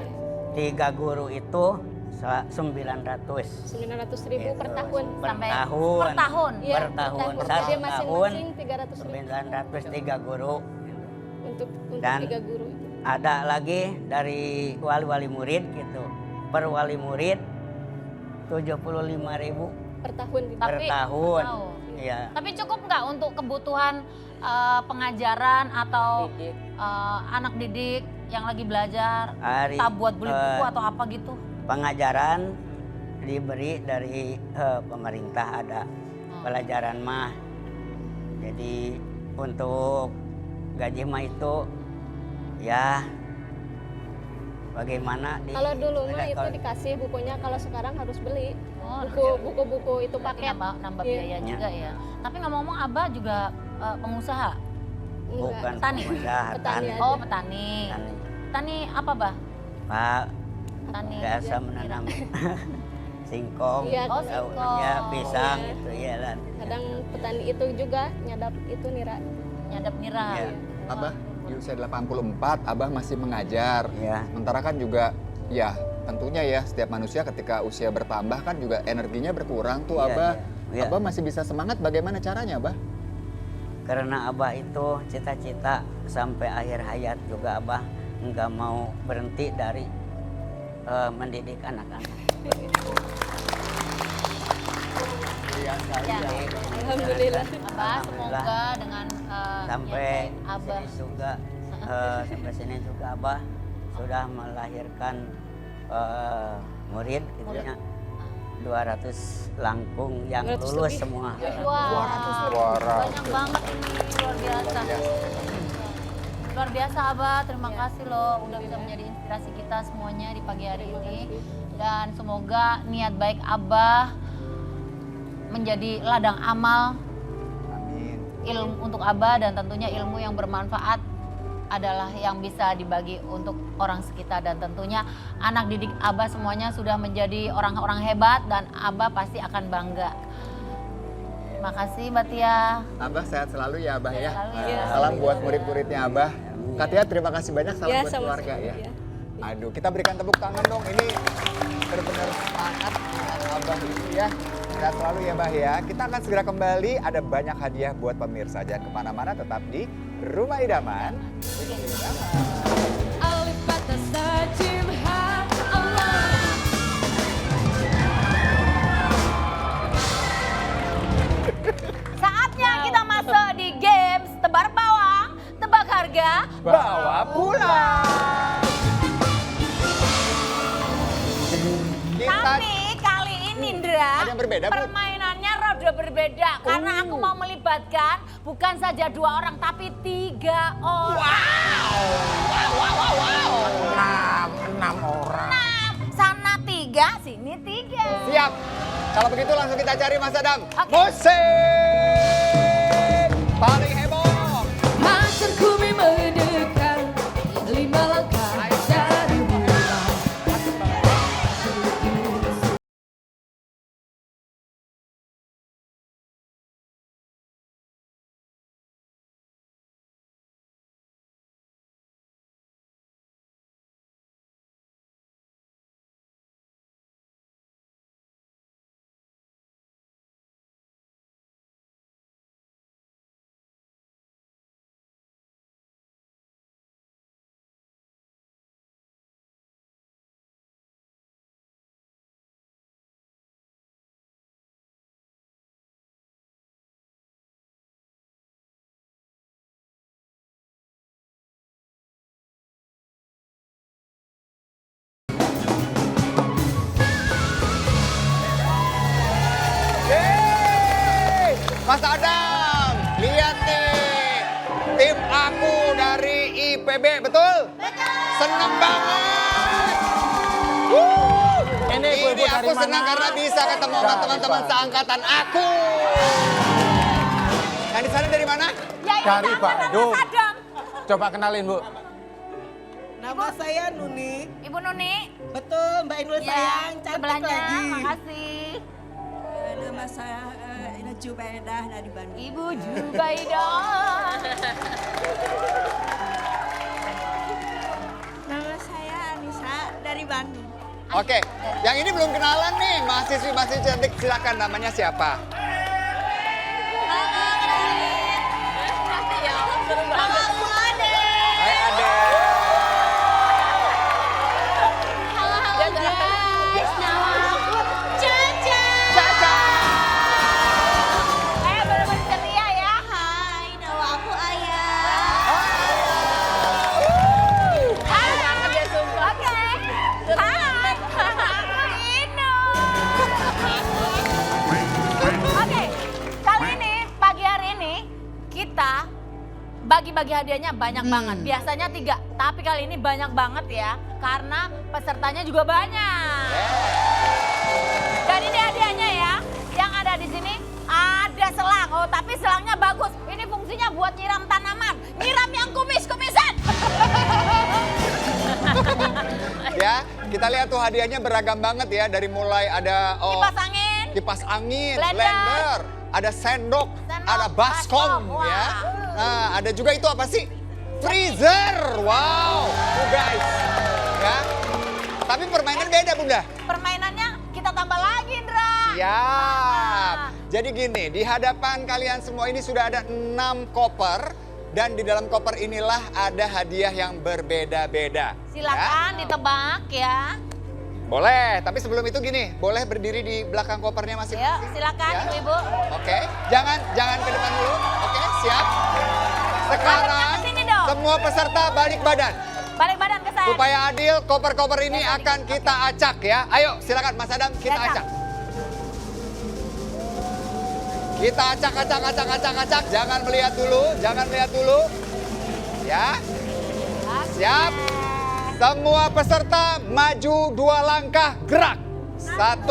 3 guru itu 900. 900.000 per tahun. Per Sampai tahun. per tahun? Iya, Per tahun. per Satu Jadi tahun masing-masing 300.000 903 guru. untuk Dan 3 guru itu. Ada lagi dari wali-wali murid gitu. Per wali murid 75.000 Per tahun gitu. per tahun. Wow. Iya. Tapi cukup nggak untuk kebutuhan pengajaran atau anak didik yang lagi belajar? Hari, Kita buat beli buku atau apa gitu? pengajaran diberi dari pemerintah ada pelajaran mah. Jadi untuk gaji mah itu ya bagaimana Kalau dulu mah itu kalau- dikasih bukunya, kalau sekarang harus beli. Oh, Buku-buku itu Berarti paket. nambah Iya. biaya juga ya. Tapi ngomong-ngomong Abah juga pengusaha? bukan Petani. pengusaha, Petani petani. aja. Oh petani. Petani. Petani apa Bah? Pak Petani. biasa menanam singkong, Iya, Oh, singkong. ya pisang Iya. gitu ya lan. Kadang petani itu juga nyadap itu nira. Nyadap nira. Iya. Abah di usia 84, Abah masih mengajar. Ya. Sementara kan juga ya tentunya ya setiap manusia ketika usia bertambah kan juga energinya berkurang tuh Iya, Abah. iya. Abah masih bisa semangat, bagaimana caranya Abah? Karena Abah itu cita-cita sampai akhir hayat juga Abah nggak mau berhenti dari mendidik anak-anak. Ya. Alhamdulillah. Abah semoga dengan Sampai niat Abah sini juga sampai sini juga Abah sudah melahirkan murid itunya 200 langkung yang 200 lulus lebih. semua. Wah, banyak banget ini, luar biasa. Luar biasa Abah, terima kasih loh udah bisa menjadi inspirasi kita semuanya di pagi hari ini. Dan semoga niat baik Abah menjadi ladang amal Amin. ilmu untuk Abah, dan tentunya ilmu yang bermanfaat adalah yang bisa dibagi untuk orang sekitar, dan tentunya anak didik Abah semuanya sudah menjadi orang-orang hebat dan Abah pasti akan bangga. Terima kasih Mbak Tia. Abah sehat selalu ya Abah ya. Selalu ya. Salam buat murid-muridnya Abah. Katia terima kasih banyak, salam Ya, buat sama-sama, keluarga ya. ya. Aduh, kita berikan tepuk tangan dong. Ini benar-benar semangat dengan Abah ini ya. Sehat selalu ya Bah ya. Kita akan segera kembali, ada banyak hadiah buat pemirsa. Jangan kemana-mana, tetap di Rumah Idaman. Saatnya kita masuk di games tebar bawang, tebak harga, Bawa pulang. Kita Tapi kali ini Indra, Ada yang berbeda, Bu? permainannya rada berbeda karena aku mau melibatkan bukan saja 2 orang tapi 3 orang. Enam orang. Nah, sana 3, sini 3. siap. Kalau begitu langsung kita cari Mas Adam. Oke. Musik paling heboh. Pacarku mendekat 5 langkah dari rumah. Yeay! Mas Adam, lihat nih. Tim aku dari IPB, betul? Betul. Seneng banget. Ini ibu-ibu Ini aku dari senang mana? karena bisa ketemu sama Dari teman-teman Bandung. seangkatan aku. Yang di sana dari mana? Ya, ini Dari sama dengan Bandung. Mas Adam. Coba kenalin Bu. Nama saya Nuni. Ibu Nuni. Betul, Mbak Inul Ya, sayang, cantik sebelahnya, lagi. makasih. Nama saya Jubaidah dari Bandung. Ibu Jubaidah. Nama saya Anissa dari Bandung. Oke, yang ini belum kenalan nih. Mahasiswi-mahasiswi cantik, silakan namanya siapa? Hai Ade. Halo guys, nama aku Caca. Caca. Bener-bener ceria ya. Hai, nama aku Ayah. Oke. Hai. Aku Inu. Oke. Kali ini, pagi hari ini, kita bagi-bagi hadiahnya banyak banget. Biasanya 3, tapi kali ini banyak banget ya. Karena pesertanya juga banyak. Dan ini hadiahnya ya. Yang ada di sini ada selang. Oh, tapi selangnya bagus. Ini fungsinya buat nyiram tanaman. Nyiram yang kumis-kumisan. Ya, kita lihat tuh hadiahnya beragam banget ya. Dari mulai ada Kipas angin. blender, ada sendok, ada baskom baskom, ya. wah. Nah, ada juga itu apa sih? Freezer. Wow, tuh guys. Ya. Tapi permainan beda, Bunda. Permainannya kita tambah lagi, Indra. Siap. Jadi gini, di hadapan kalian semua ini sudah ada 6 koper. Dan di dalam koper inilah ada hadiah yang berbeda-beda. Silakan ditebak ya. Boleh, tapi sebelum itu gini, boleh berdiri di belakang kopernya Yuk, masing-masing. silakan Ya. Ibu-ibu. Oke, jangan ke depan dulu. Oke, siap. Sekarang Ngadepnya ke sini dong. semua peserta balik badan. Balik badan ke saya. Supaya adil, koper-koper ini akan kita acak ya. Ayo silakan Mas Adam, kita acak. Kita acak. Jangan melihat dulu. Ya. Siap. Semua peserta maju 2 langkah, gerak. 1,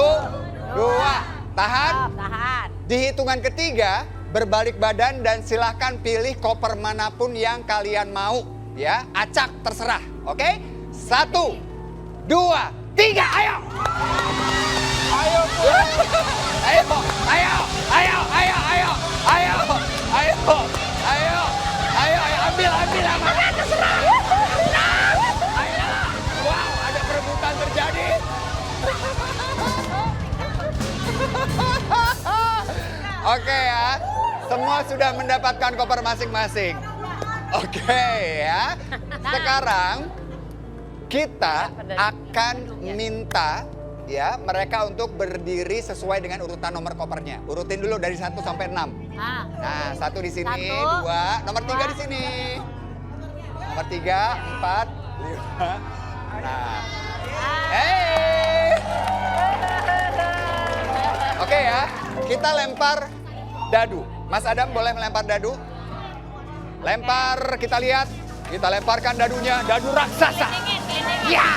2, tahan. Tahan. Di hitungan ketiga, berbalik badan dan silahkan pilih koper manapun yang kalian mau. Ya, acak terserah. Oke? 1, 2, 3, ayo. Ayo, ambil, amanah terserah. Ayo, wow, ada perebutan terjadi. Oke ya, semua sudah mendapatkan koper masing-masing. Oke ya, sekarang kita akan minta ya mereka untuk berdiri sesuai dengan urutan nomor kopernya. Urutin dulu dari 1 sampai 6. Nah, 1 di sini, 2, nomor 3 di sini. Nomor 3, 4, 5. Nah. Oke ya, kita lempar dadu. Mas Adam boleh melempar dadu? Lempar, kita lihat. Kita lemparkan dadunya, dadu raksasa. Ya!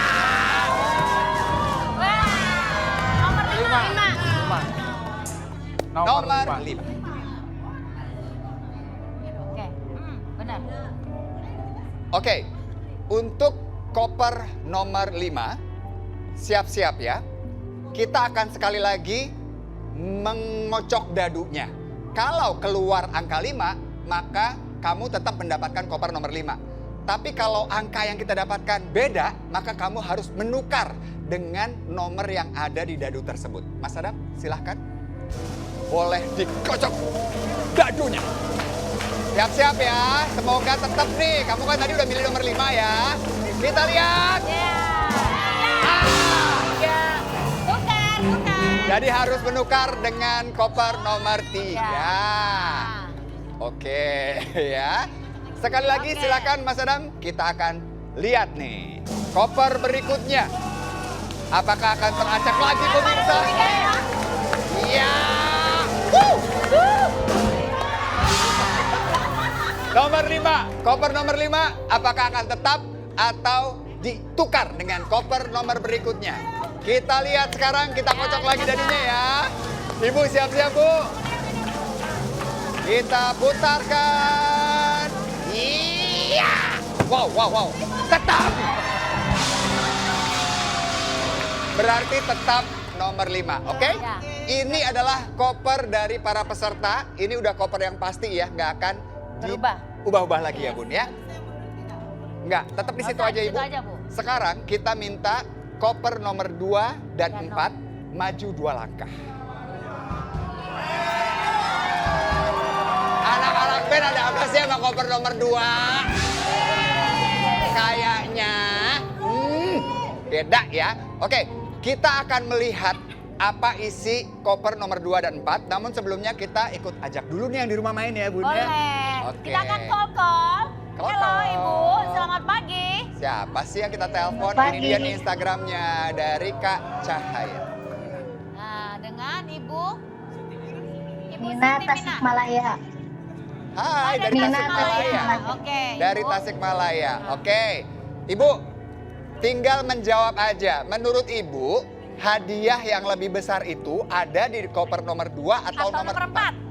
Nomor 5. Oke, benar. Oke, untuk koper nomor 5, siap-siap ya. Kita akan sekali lagi mengocok dadunya. Kalau keluar angka 5, maka kamu tetap mendapatkan koper nomor 5. Tapi kalau angka yang kita dapatkan beda, maka kamu harus menukar dengan nomor yang ada di dadu tersebut. Mas Adam, silahkan. Boleh dikocok dadunya. Siap-siap ya, semoga tetap nih. Kamu kan tadi udah milih nomor 5 ya. Kita lihat. Tukar. Jadi harus menukar dengan koper nomor 3. Oke ya. Sekali lagi silakan Mas Adam, kita akan lihat nih koper berikutnya. Apakah akan teracak lagi pemirsa? Iya. Nomor 5, koper nomor 5 apakah akan tetap atau ditukar dengan koper nomor berikutnya? Kita lihat sekarang, kita kocok lagi dadunya ya. Ibu siap-siap Bu. Kita putarkan. Iya. Wow. Tetap. Berarti tetap nomor 5, oke? Ini adalah koper dari para peserta. Ini udah koper yang pasti ya, nggak akan diubah-ubah lagi ya Bun ya. Nggak, tetap di situ aja Ibu. Sekarang kita minta koper nomor 2 dan 4 maju 2 langkah. Anak-anak band ada apa sih sama koper nomor 2? Kayaknya beda ya. Oke, kita akan melihat apa isi koper nomor 2 dan 4. Namun sebelumnya kita ikut ajak dulu nih yang di rumah main ya Bun ya. Oke. Kita akan call. Halo Ibu, selamat pagi. Siapa sih yang kita telepon? Ini dia nih Instagramnya dari Kak Cahaya. Nah, dengan Ibu Nina Tasikmalaya. Hai, dari Tasikmalaya. Oke. Dari Tasikmalaya. Oke. Ibu, tinggal menjawab aja. Menurut Ibu, hadiah yang lebih besar itu ada di koper nomor 2 atau nomor 4?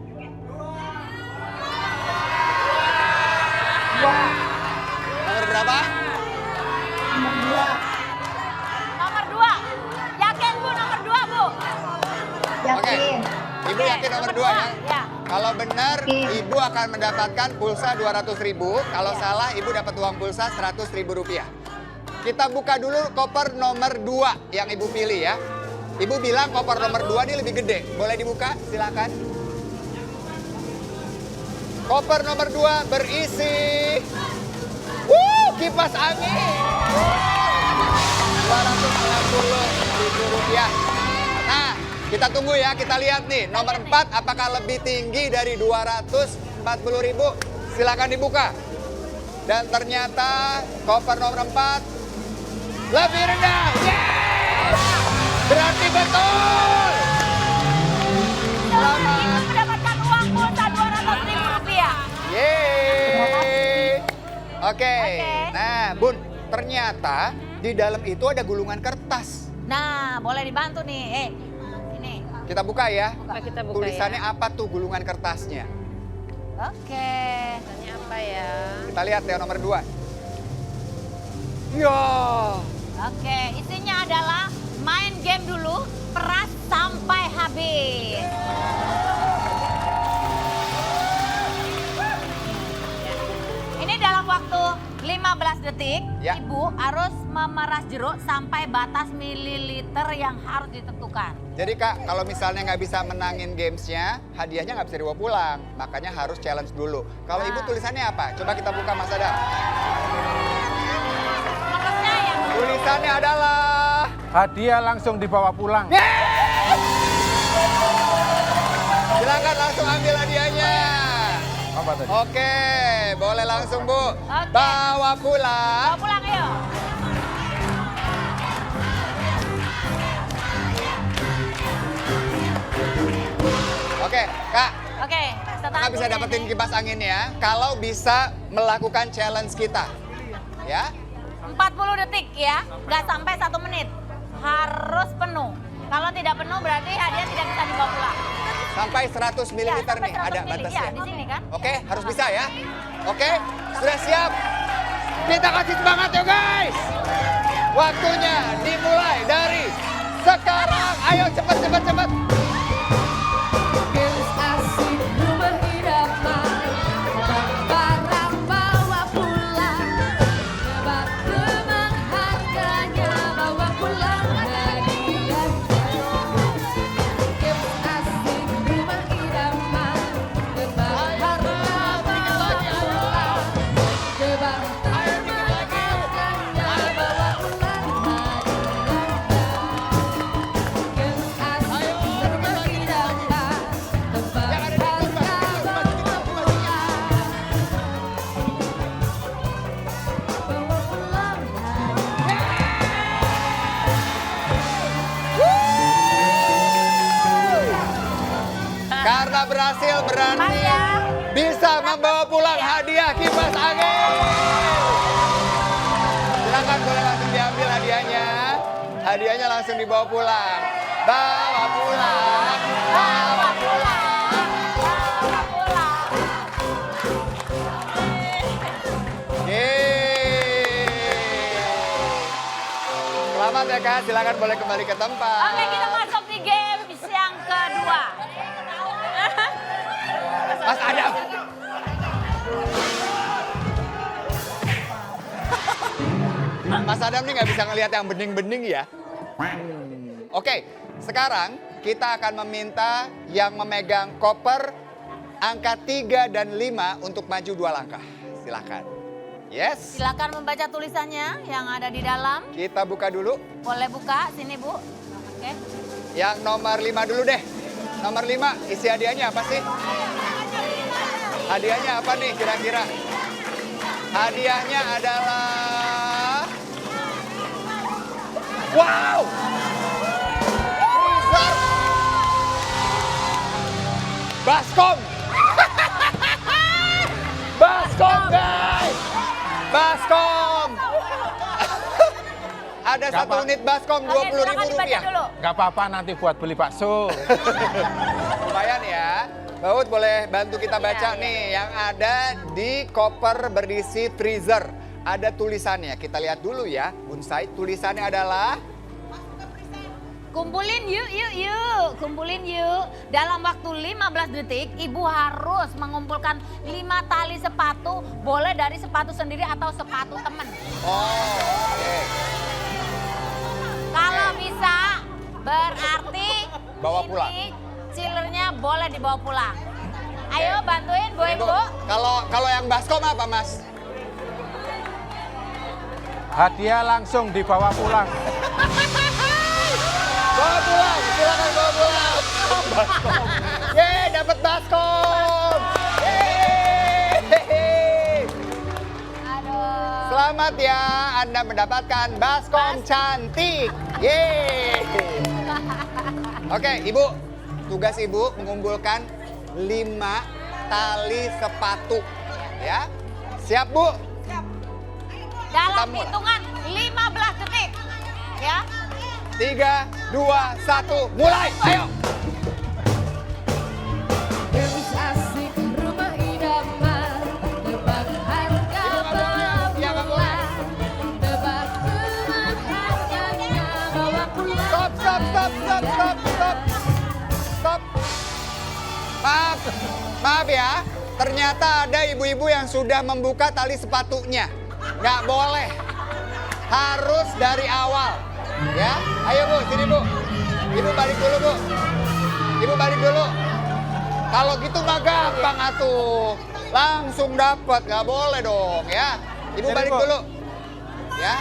Nomor berapa? Nomor 2. Nomor 2. Yakin Bu nomor 2 Bu? Oke. Ibu yakin nomor 2 ya? Ya. Kalau benar, Ibu akan mendapatkan pulsa 200.000. Kalau salah, Ibu dapat uang pulsa 100.000 rupiah. Kita buka dulu koper nomor 2 yang Ibu pilih ya. Ibu bilang koper nomor 2 ini lebih gede. Boleh dibuka? Silakan. Koper nomor 2 berisi kipas angin. 260.000 rupiah. Nah, kita tunggu ya, kita lihat nih. Nomor 4 apakah lebih tinggi dari 240.000? Silakan dibuka. Dan ternyata koper nomor 4 Lebih rendah. Yes! Berarti betul. Selamat. Ibu mendapatkan uang pulsa Rp200.000. Yeay. Oke. Nah, Bun, ternyata di dalam itu ada gulungan kertas. Nah, boleh dibantu nih. Ini. Kita buka ya. Kita buka Tulisannya ya. apa tuh gulungan kertasnya? Oke. Tulisannya apa ya? Kita lihat ya nomor 2. Ya. Oke, isinya adalah main game dulu, peras sampai habis. Ini dalam waktu 15 detik, Ya. Ibu harus memeras jeruk sampai batas mililiter yang harus ditentukan. Jadi Kak, kalau misalnya nggak bisa menangin gamesnya, hadiahnya nggak bisa dibawa pulang. Makanya harus challenge dulu. Kalau Ibu tulisannya apa? Coba kita buka Mas Adam. Tulisannya adalah... Hadiah langsung dibawa pulang. Silakan langsung ambil hadiahnya. Apa tadi? Oke, boleh langsung Bu. Bawa pulang. Bawa pulang yuk. Oke, Kak. Oke, Kakak bisa dapetin kipas angin ya. Kalau bisa melakukan challenge kita. Ya. 40 detik ya, nggak sampai 1 menit. Harus penuh. Kalau tidak penuh berarti hadiah tidak bisa dibawa pulang. Sampai 100 ml Ya, sampai nih, 100 ada mili. batasnya. Ya, di sini kan. Oke, harus bisa ya. Oke, sudah siap? Kita kasih semangat ya guys. Waktunya dimulai dari sekarang. Ayo cepat, cepat, cepat. Games asik rumah idaman, barang bawa pulang, tebak-tebak harganya, bawa pulang hadiahnya. Games asik rumah idaman, tebak harga bawa pulang, tebak-tebak harganya, bawa pulang hadiahnya. Games asik rumah idaman, tebak harga bawa pulang, bawa pulang Karena berhasil berarti bisa membawa pulang hadiah kipas angin. Silakan boleh langsung diambil hadiahnya. Hadiahnya langsung dibawa pulang. Bawa pulang. Bawa pulang. Selamat ya Kak, silakan boleh kembali ke tempat. Oke, kita masuk di game yang kedua. Mas Adam. Mas Adam nih nggak bisa ngelihat yang bening-bening ya. Oke, sekarang kita akan meminta yang memegang koper angka 3 dan 5 untuk maju 2 langkah. Silakan. Yes. Silakan membaca tulisannya yang ada di dalam. Kita buka dulu. Boleh buka, sini Bu. Oke. Yang nomor 5 dulu deh. Nomor 5, isi hadiahnya apa sih? Hadiahnya apa nih kira-kira? Hadiahnya adalah... Wow! Freezer! Baskom! Baskom guys! Baskom! Ada satu unit baskom Rp20.000. Gak apa-apa nanti buat beli bakso. Lumayan ya. Baut boleh bantu kita baca nih yang ada di koper berisi freezer. Ada tulisannya. Kita lihat dulu ya. Bunsai, tulisannya adalah Kumpulin yuk, kumpulin yuk. Dalam waktu 15 detik, Ibu harus mengumpulkan 5 tali sepatu, boleh dari sepatu sendiri atau sepatu teman. Oh, oke. Kalau bisa, berarti Bawa pulang. ini chillernya boleh dibawa pulang. Ayo bantuin Bu Ibu. Kalau yang baskom apa Mas? Hadiah langsung dibawa pulang. Bawa pulang, silakan bawa pulang. Baskom. Yeay, dapat baskom. Yeay. Aduh. Selamat Selamat ya, Anda mendapatkan baskom cantik. Yeay. Oke, Ibu. Tugas Ibu mengumpulkan 5 tali sepatu. Ya. Siap, Bu? Dalam mulai. hitungan 15 detik. Ya. 3, 2, 1, mulai. Ayo. Gadis asik rumah idaman, tebak harga Ya, nggak boleh. tebak teman harganya, bawa pulang. Stop. Maaf ya. Ternyata ada ibu-ibu yang sudah membuka tali sepatunya. Nggak boleh. Harus dari awal. Ya, ayo Bu, sini Bu. Ibu balik dulu Bu. Ibu balik dulu. Kalau gitu mah gampang atuh. Langsung dapat, nggak boleh dong ya. Ibu Sini, balik Bu. dulu. Ya.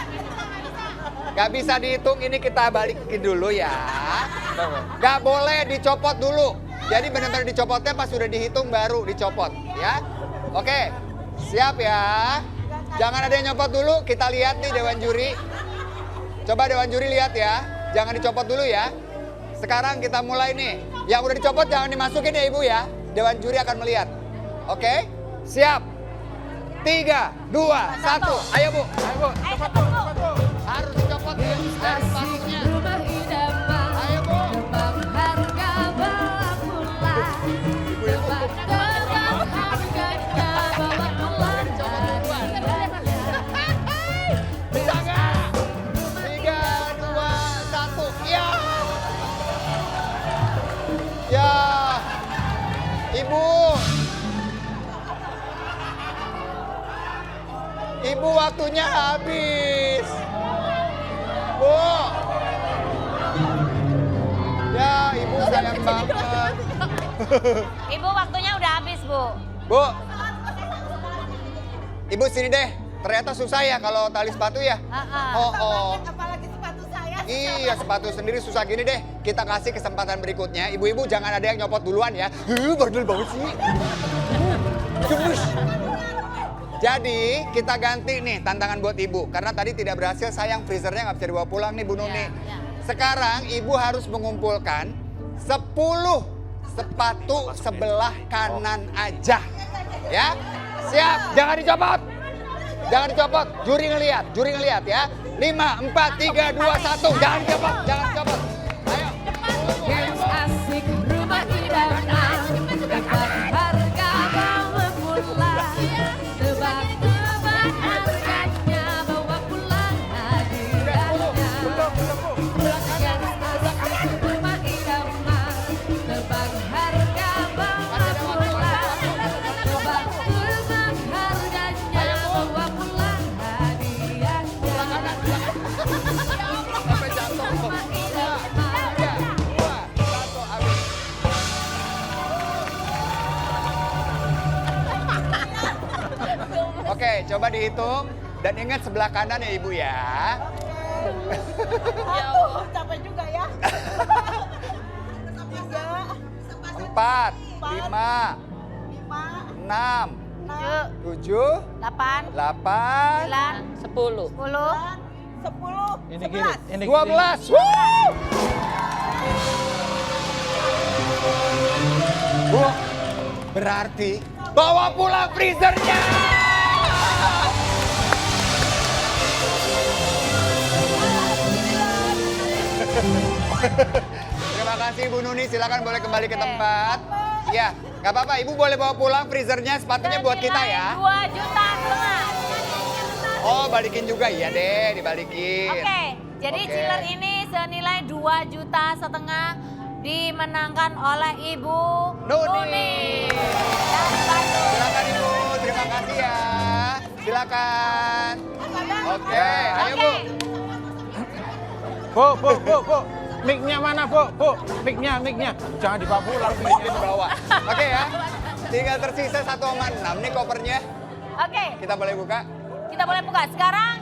Nggak bisa dihitung, ini kita balikin dulu ya. Nggak boleh dicopot dulu. Jadi benar-benar dicopotnya pas sudah dihitung baru dicopot ya. Oke, siap ya. Jangan ada yang nyopot dulu, kita lihat nih Dewan Juri. Coba Dewan Juri lihat ya, jangan dicopot dulu ya. Sekarang kita mulai nih. Yang udah dicopot jangan dimasukin ya Ibu ya. Dewan Juri akan melihat. Oke, siap. 3, 2, 1. Ayo Bu. Ayo Bu. Harus dicopot ya dari sepatunya. Rumah idaman, Ayo Bu. tebak harga, bawa pulang. Tebak harganya, bawa pulang. Bisa nggak? 3, 2, 1. Ya. Ya. Ibu. Ibu waktunya habis. Bu. Ya, Ibu sayang banget. Ibu waktunya udah habis, Bu. Bu. Ibu sini deh. Ternyata susah ya kalau tali sepatu ya. Oh. Apalagi sepatu saya. Iya, sepatu sendiri susah gini deh. Kita kasih kesempatan berikutnya. Ibu-ibu jangan ada yang nyopot duluan ya. Bandel banget sih. Gemes. Jadi kita ganti nih tantangan buat ibu. Karena tadi tidak berhasil, sayang freezernya nggak bisa dibawa pulang nih Bu Nuni. Sekarang ibu harus mengumpulkan 10 sepatu sebelah kanan aja. Ya, siap. Jangan dicopot. Jangan dicopot. Juri ngelihat ya. 5, 4, 3, 2, 1. Jangan dicopot. Ayo. Gadis asik rumah idaman, tebak harga, bawa pulang. Tebak harganya, bawa pulang hadiahnya. Gadis asik rumah idaman, tebak harga, bawa pulang. Tebak harganya, bawa pulang hadiahnya. Sampai jatuh. 3, 2, 1, habis. Oke, coba dihitung dan ingat sebelah kanan ya Ibu ya. Aduh, capek juga ya. 4, 5, 6, 7, 8, 8, 9, 10. 10, Ini gini, 11. ini 12. Wuh! Bu, berarti bawa pulang freezernya. Terima kasih Bu Nuni, silakan boleh kembali ke tempat. Ya, nggak apa-apa, Ibu boleh bawa pulang freezernya, sepatunya buat kita ya. 2,5 juta. Oh, balikin juga, iya deh, dibalikin. Oke, jadi Oke. chiller ini senilai 2,5 juta dimenangkan oleh Ibu Nuni. Dari Bandung. Silakan Ibu, terima kasih ya. Silakan. Oke, ayo Bu. Bu. Mic-nya mana, Bu? Mic-nya. Jangan dibawa pulang. Mic-nya di bawah. Oke ya. Tinggal tersisa 1,6 nih kopernya. Oke, Kita boleh buka. kita boleh buka. Sekarang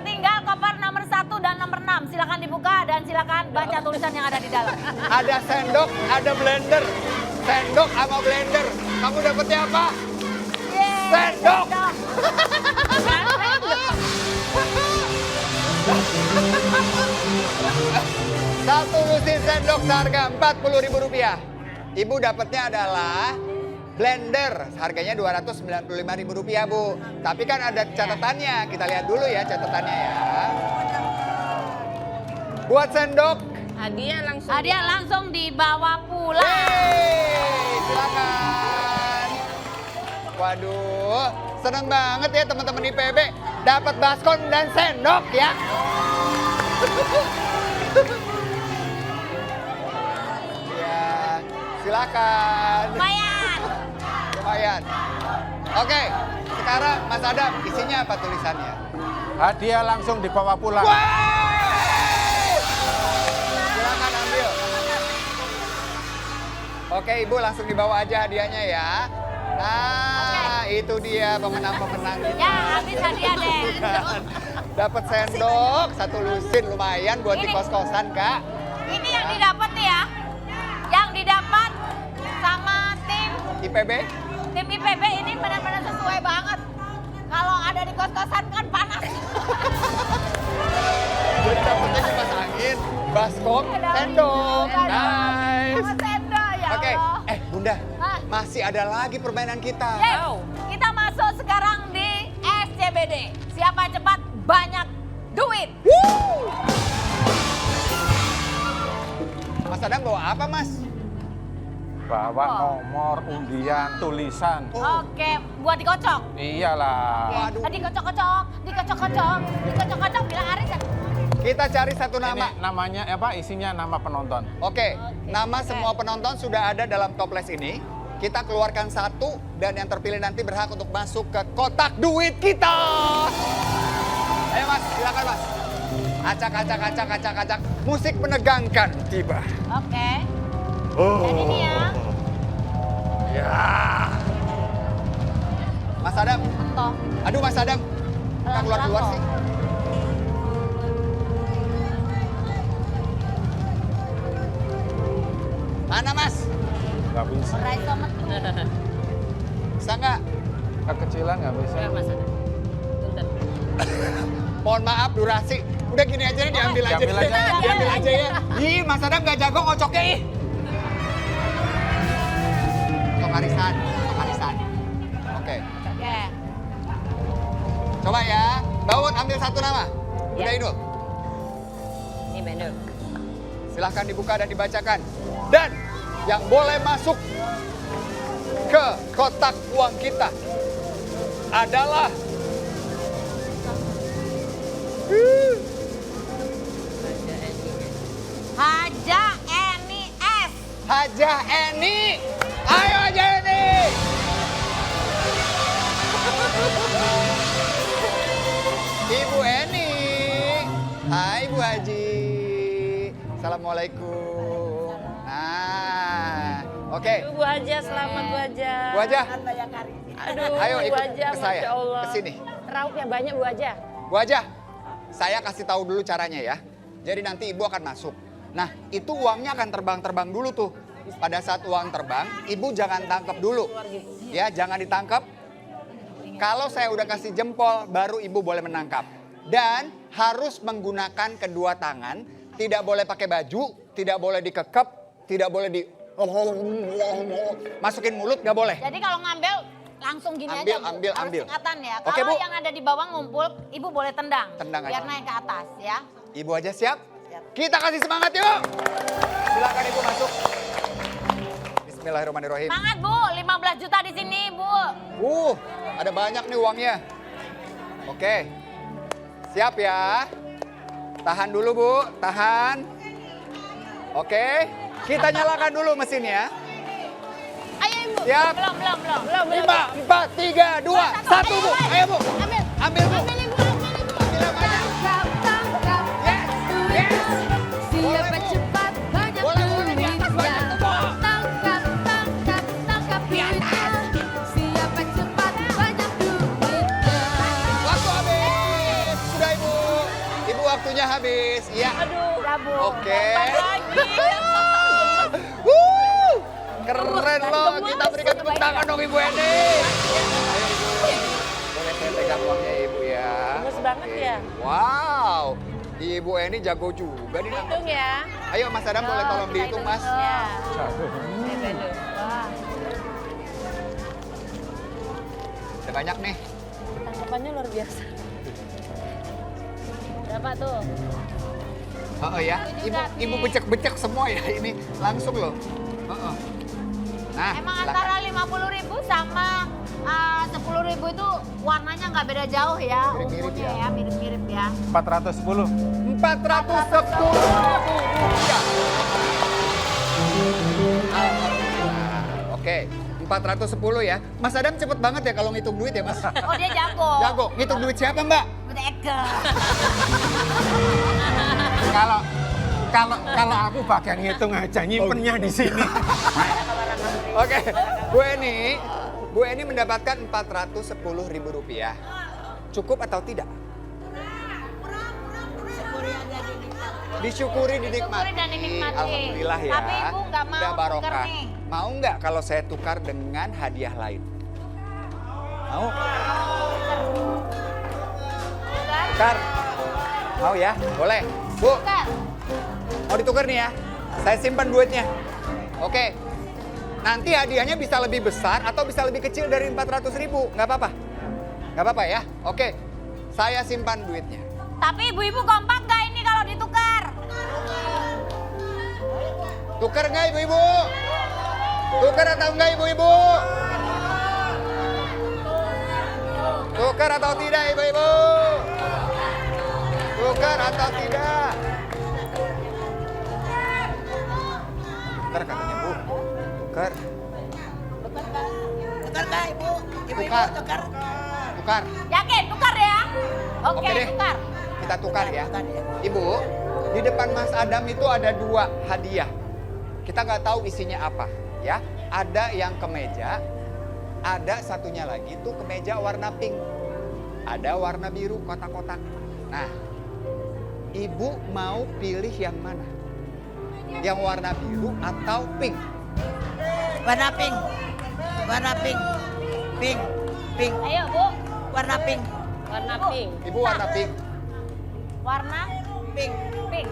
tinggal koper nomor 1 dan nomor 6. Silakan dibuka dan silakan baca tulisan yang ada di dalam. Ada sendok, ada blender. Sendok sama blender. Kamu dapetnya apa? Yeay, Sendok. sendok. Satu lusin sendok seharga Rp40.000. Ibu dapatnya adalah blender, harganya Rp295.000, Bu. Tapi kan ada catatannya, kita lihat dulu ya catatannya ya. Buat sendok, Hadiah langsung dibawa pulang. Yeay, silakan. Waduh, seneng banget ya teman-teman IPB dapat baskom dan sendok ya. Ya, silakan. Lumayan. Oke, sekarang Mas Adam, isinya apa tulisannya? Hadiah langsung dibawa pulang. Silakan ambil. Oke, Ibu langsung dibawa aja hadiahnya ya. Nah, itu dia pemenang-pemenang kita. Ya, habis hadiah deh. Dapat sendok, satu lusin lumayan buat di kos-kosan, Kak. Ini yang didapat nih ya. Yang didapat sama tim IPB? Tim IPB ini benar-benar sesuai banget. Kalau ada di kos-kosan kan panas. Jadi dapetnya kipas angin, baskom, sendok. Nice. Sama sendok ya Oke, Allah. Bunda, masih ada lagi permainan kita. Yes, kita masuk sekarang di SCBD. Siapa cepat banyak duit. Mas Adam bawa apa, Mas? Bawa nomor, undian, tulisan. Oke, buat dikocok. Iyalah. Tadi dikocok, bilang Aris ya. Kita cari satu nama. Ini namanya apa? Isinya nama penonton. Oke, nama semua penonton sudah ada dalam toples ini. Kita keluarkan satu dan yang terpilih nanti berhak untuk masuk ke kotak duit kita. Ayo Mas, silakan Mas. Acak. Musik menegangkan tiba. Oke. Oh. Dan ini ya. Ya. Mas Adam. Toh. Aduh Mas Adam. Kita keluar sih. Mana Mas? Gak bisa. Bisa nggak? Kekecilan gak bisa. Mohon maaf durasi. Udah gini aja nih diambil aja. Diambil aja ya. Ih Mas Adam nggak jago ngocoknya ih. Arisan. Oke. Coba ya, Baut ambil satu nama. Udah Inul. Ini Benur. Silahkan dibuka dan dibacakan. Dan yang boleh masuk ke kotak uang kita adalah Haja Eni S. Haja Eni. Ayo Haja Eni. Ibu Eni. Hai Bu Haji. Assalamualaikum. Nah, oke. Bu Haja, selamat Bu Haja. Bu Haja. Aduh, Ayo Bu ikut Haja, ke saya, Masya Allah. ke sini. Raupnya banyak Bu Haja. Bu Haja, saya kasih tahu dulu caranya ya. Jadi nanti Ibu akan masuk. Nah, itu uangnya akan terbang-terbang dulu tuh. Pada saat uang terbang, Ibu jangan tangkap dulu. Ya, jangan ditangkap. Kalau saya udah kasih jempol, baru Ibu boleh menangkap. Dan harus menggunakan kedua tangan. Tidak boleh pakai baju, tidak boleh dikekep, tidak boleh di... Masukin mulut, nggak boleh. Jadi kalau ngambil langsung gini aja Bu. Ambil. Harus tingkatan ya. Oke, Kalau Bu. yang ada di bawah ngumpul, Ibu boleh tendang. Tendang biar aja. naik ke atas ya. Ibu aja siap? Kita kasih semangat yuk. Silakan Ibu masuk. Bismillahirrahmanirrahim. Semangat Bu, 15 juta di sini Bu. Ada banyak nih uangnya. Oke. Siap ya. Tahan dulu Bu, tahan. Oke. Kita nyalakan dulu mesinnya. Ayo Ibu. Siap. Belum. 5, 4, 3, 2, 1 Bu. Ayo Bu. Ambil Bu. Siapa cepat banyak duitnya. Tangkap duitnya. Siapa cepat banyak duitnya. Waktu habis. Sudah Ibu. Ibu waktunya habis. Iya. Oke. Keren loh. Kita berikan tepuk tangan dong Ibu Eni. Ayo Ibu. Boleh saya pegang uangnya Ibu ya. Gemes banget ya. Wow. Ibu Eni jago juga nih. Hitung ya. Ayo Mas Adam boleh tolong dihitung Mas. Ya. Satu. Wah, Udah banyak nih. tangkapannya luar biasa. Berapa tuh? Oh ya, ibu becek-becek semua ya ini langsung loh. Nah, Emang silakan. antara 50.000 sama 10.000 itu warnanya nggak beda jauh ya, Mirip-mirip ungunya ya. ya, mirip-mirip ya. 410. 410.000 rupiah. Alhamdulillah. Oke, 410 ya. Mas Adam cepet banget ya kalau ngitung duit ya Mas. Oh dia jago. Jago, ngitung duit siapa Mbak? Mereka. Kalau aku bagian ngitung aja, nyimpennya di sini. Oke, Bu Eni mendapatkan 410.000 rupiah. Cukup atau tidak? Disyukuri, dinikmati. Disyukuri dan dinikmati. Alhamdulillah ya. Tapi Ibu nggak mau Udah barokah. tuker nih. Mau nggak kalau saya tukar dengan hadiah lain? Mau? Tukar? Mau ya? Boleh. Bu, Tukar. mau ditukar nih ya? Saya simpan duitnya. Oke. Nanti hadiahnya bisa lebih besar atau bisa lebih kecil dari 400.000. Nggak apa-apa? Nggak apa-apa ya? Oke. Saya simpan duitnya. Tapi ibu-ibu kompak nggak ini kalau ditukar? Tukar nggak ibu-ibu? Tukar atau enggak ibu-ibu? Tukar atau tidak ibu-ibu? Tukar atau tidak? Tukar katanya Bu. Tukar. Tukar nggak ibu? Ibu-ibu Tukar. tukar. Tukar. Yakin tukar ya? Oke, deh. tukar. Kita tukar ya. Ibu, di depan Mas Adam itu ada 2 hadiah. Kita nggak tahu isinya apa ya. Ada yang kemeja, ada satunya lagi tuh kemeja warna pink. Ada warna biru kotak-kotak. Nah, Ibu mau pilih yang mana? Yang warna biru atau pink? Warna pink. Warna pink. Pink. Pink. Ayo Bu, Warna pink. Warna pink. Ibu warna pink. warna Pink. pink.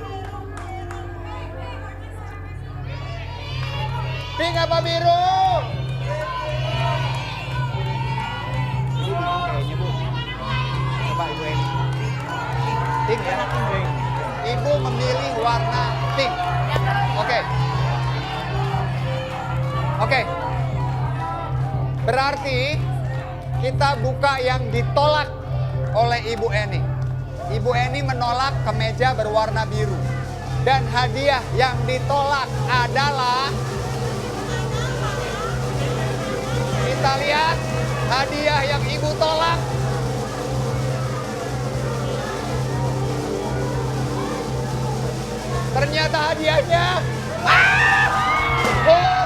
Pink apa biru? Ibu bingung kayaknya Bu. Coba Ibu Eni. Pink ya? Ibu memilih warna pink. Oke. Oke. Berarti kita buka yang ditolak oleh Ibu Eni. Ibu Eni menolak kemeja berwarna biru. Dan hadiah yang ditolak adalah... Kita lihat hadiah yang Ibu tolak. Ternyata hadiahnya. Oh.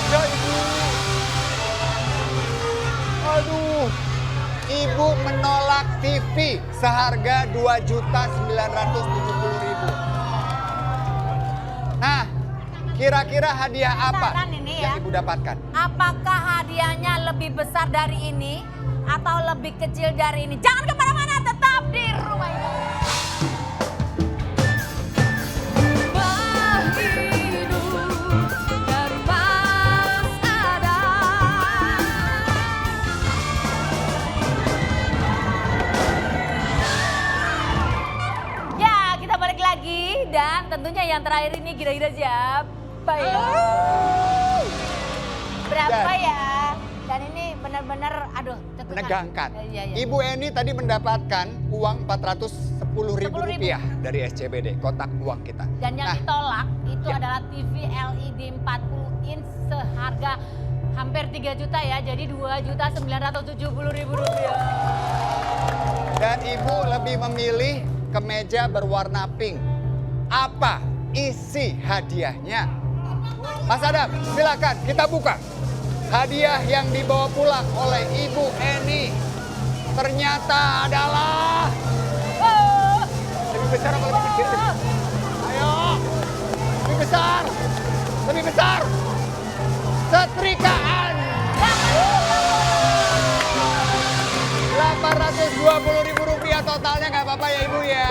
Ya Ibu. Aduh. Ibu menolak TV seharga 2.970.000. Nah, kira-kira hadiah apa Penasaran ini yang ya. Ibu dapatkan? Apakah hadiahnya lebih besar dari ini atau lebih kecil dari ini? Jangan kemana-mana, tetap di rumah ini. Ya, kita balik lagi dan tentunya yang terakhir ini kira-kira siapa ya? Berapa ya? Dan ini benar-benar, aduh, cetukan. Menegangkan. Iya, iya. Ibu Eni tadi mendapatkan uang 410.000 rupiah dari SCBD, kotak uang kita. Dan yang Nah, ditolak itu ya. adalah TV LED 40 inch seharga hampir 3 juta ya, jadi 2.970.000 rupiah. Dan Ibu lebih memilih kemeja berwarna pink. Apa isi hadiahnya? Mas Adam, silakan kita buka. Hadiah yang dibawa pulang oleh Ibu Eni ternyata adalah... Lebih besar apa lebih kecil? Ayo, lebih besar, lebih besar. Setrikaan. 820.000 rupiah totalnya, nggak apa-apa ya Ibu ya.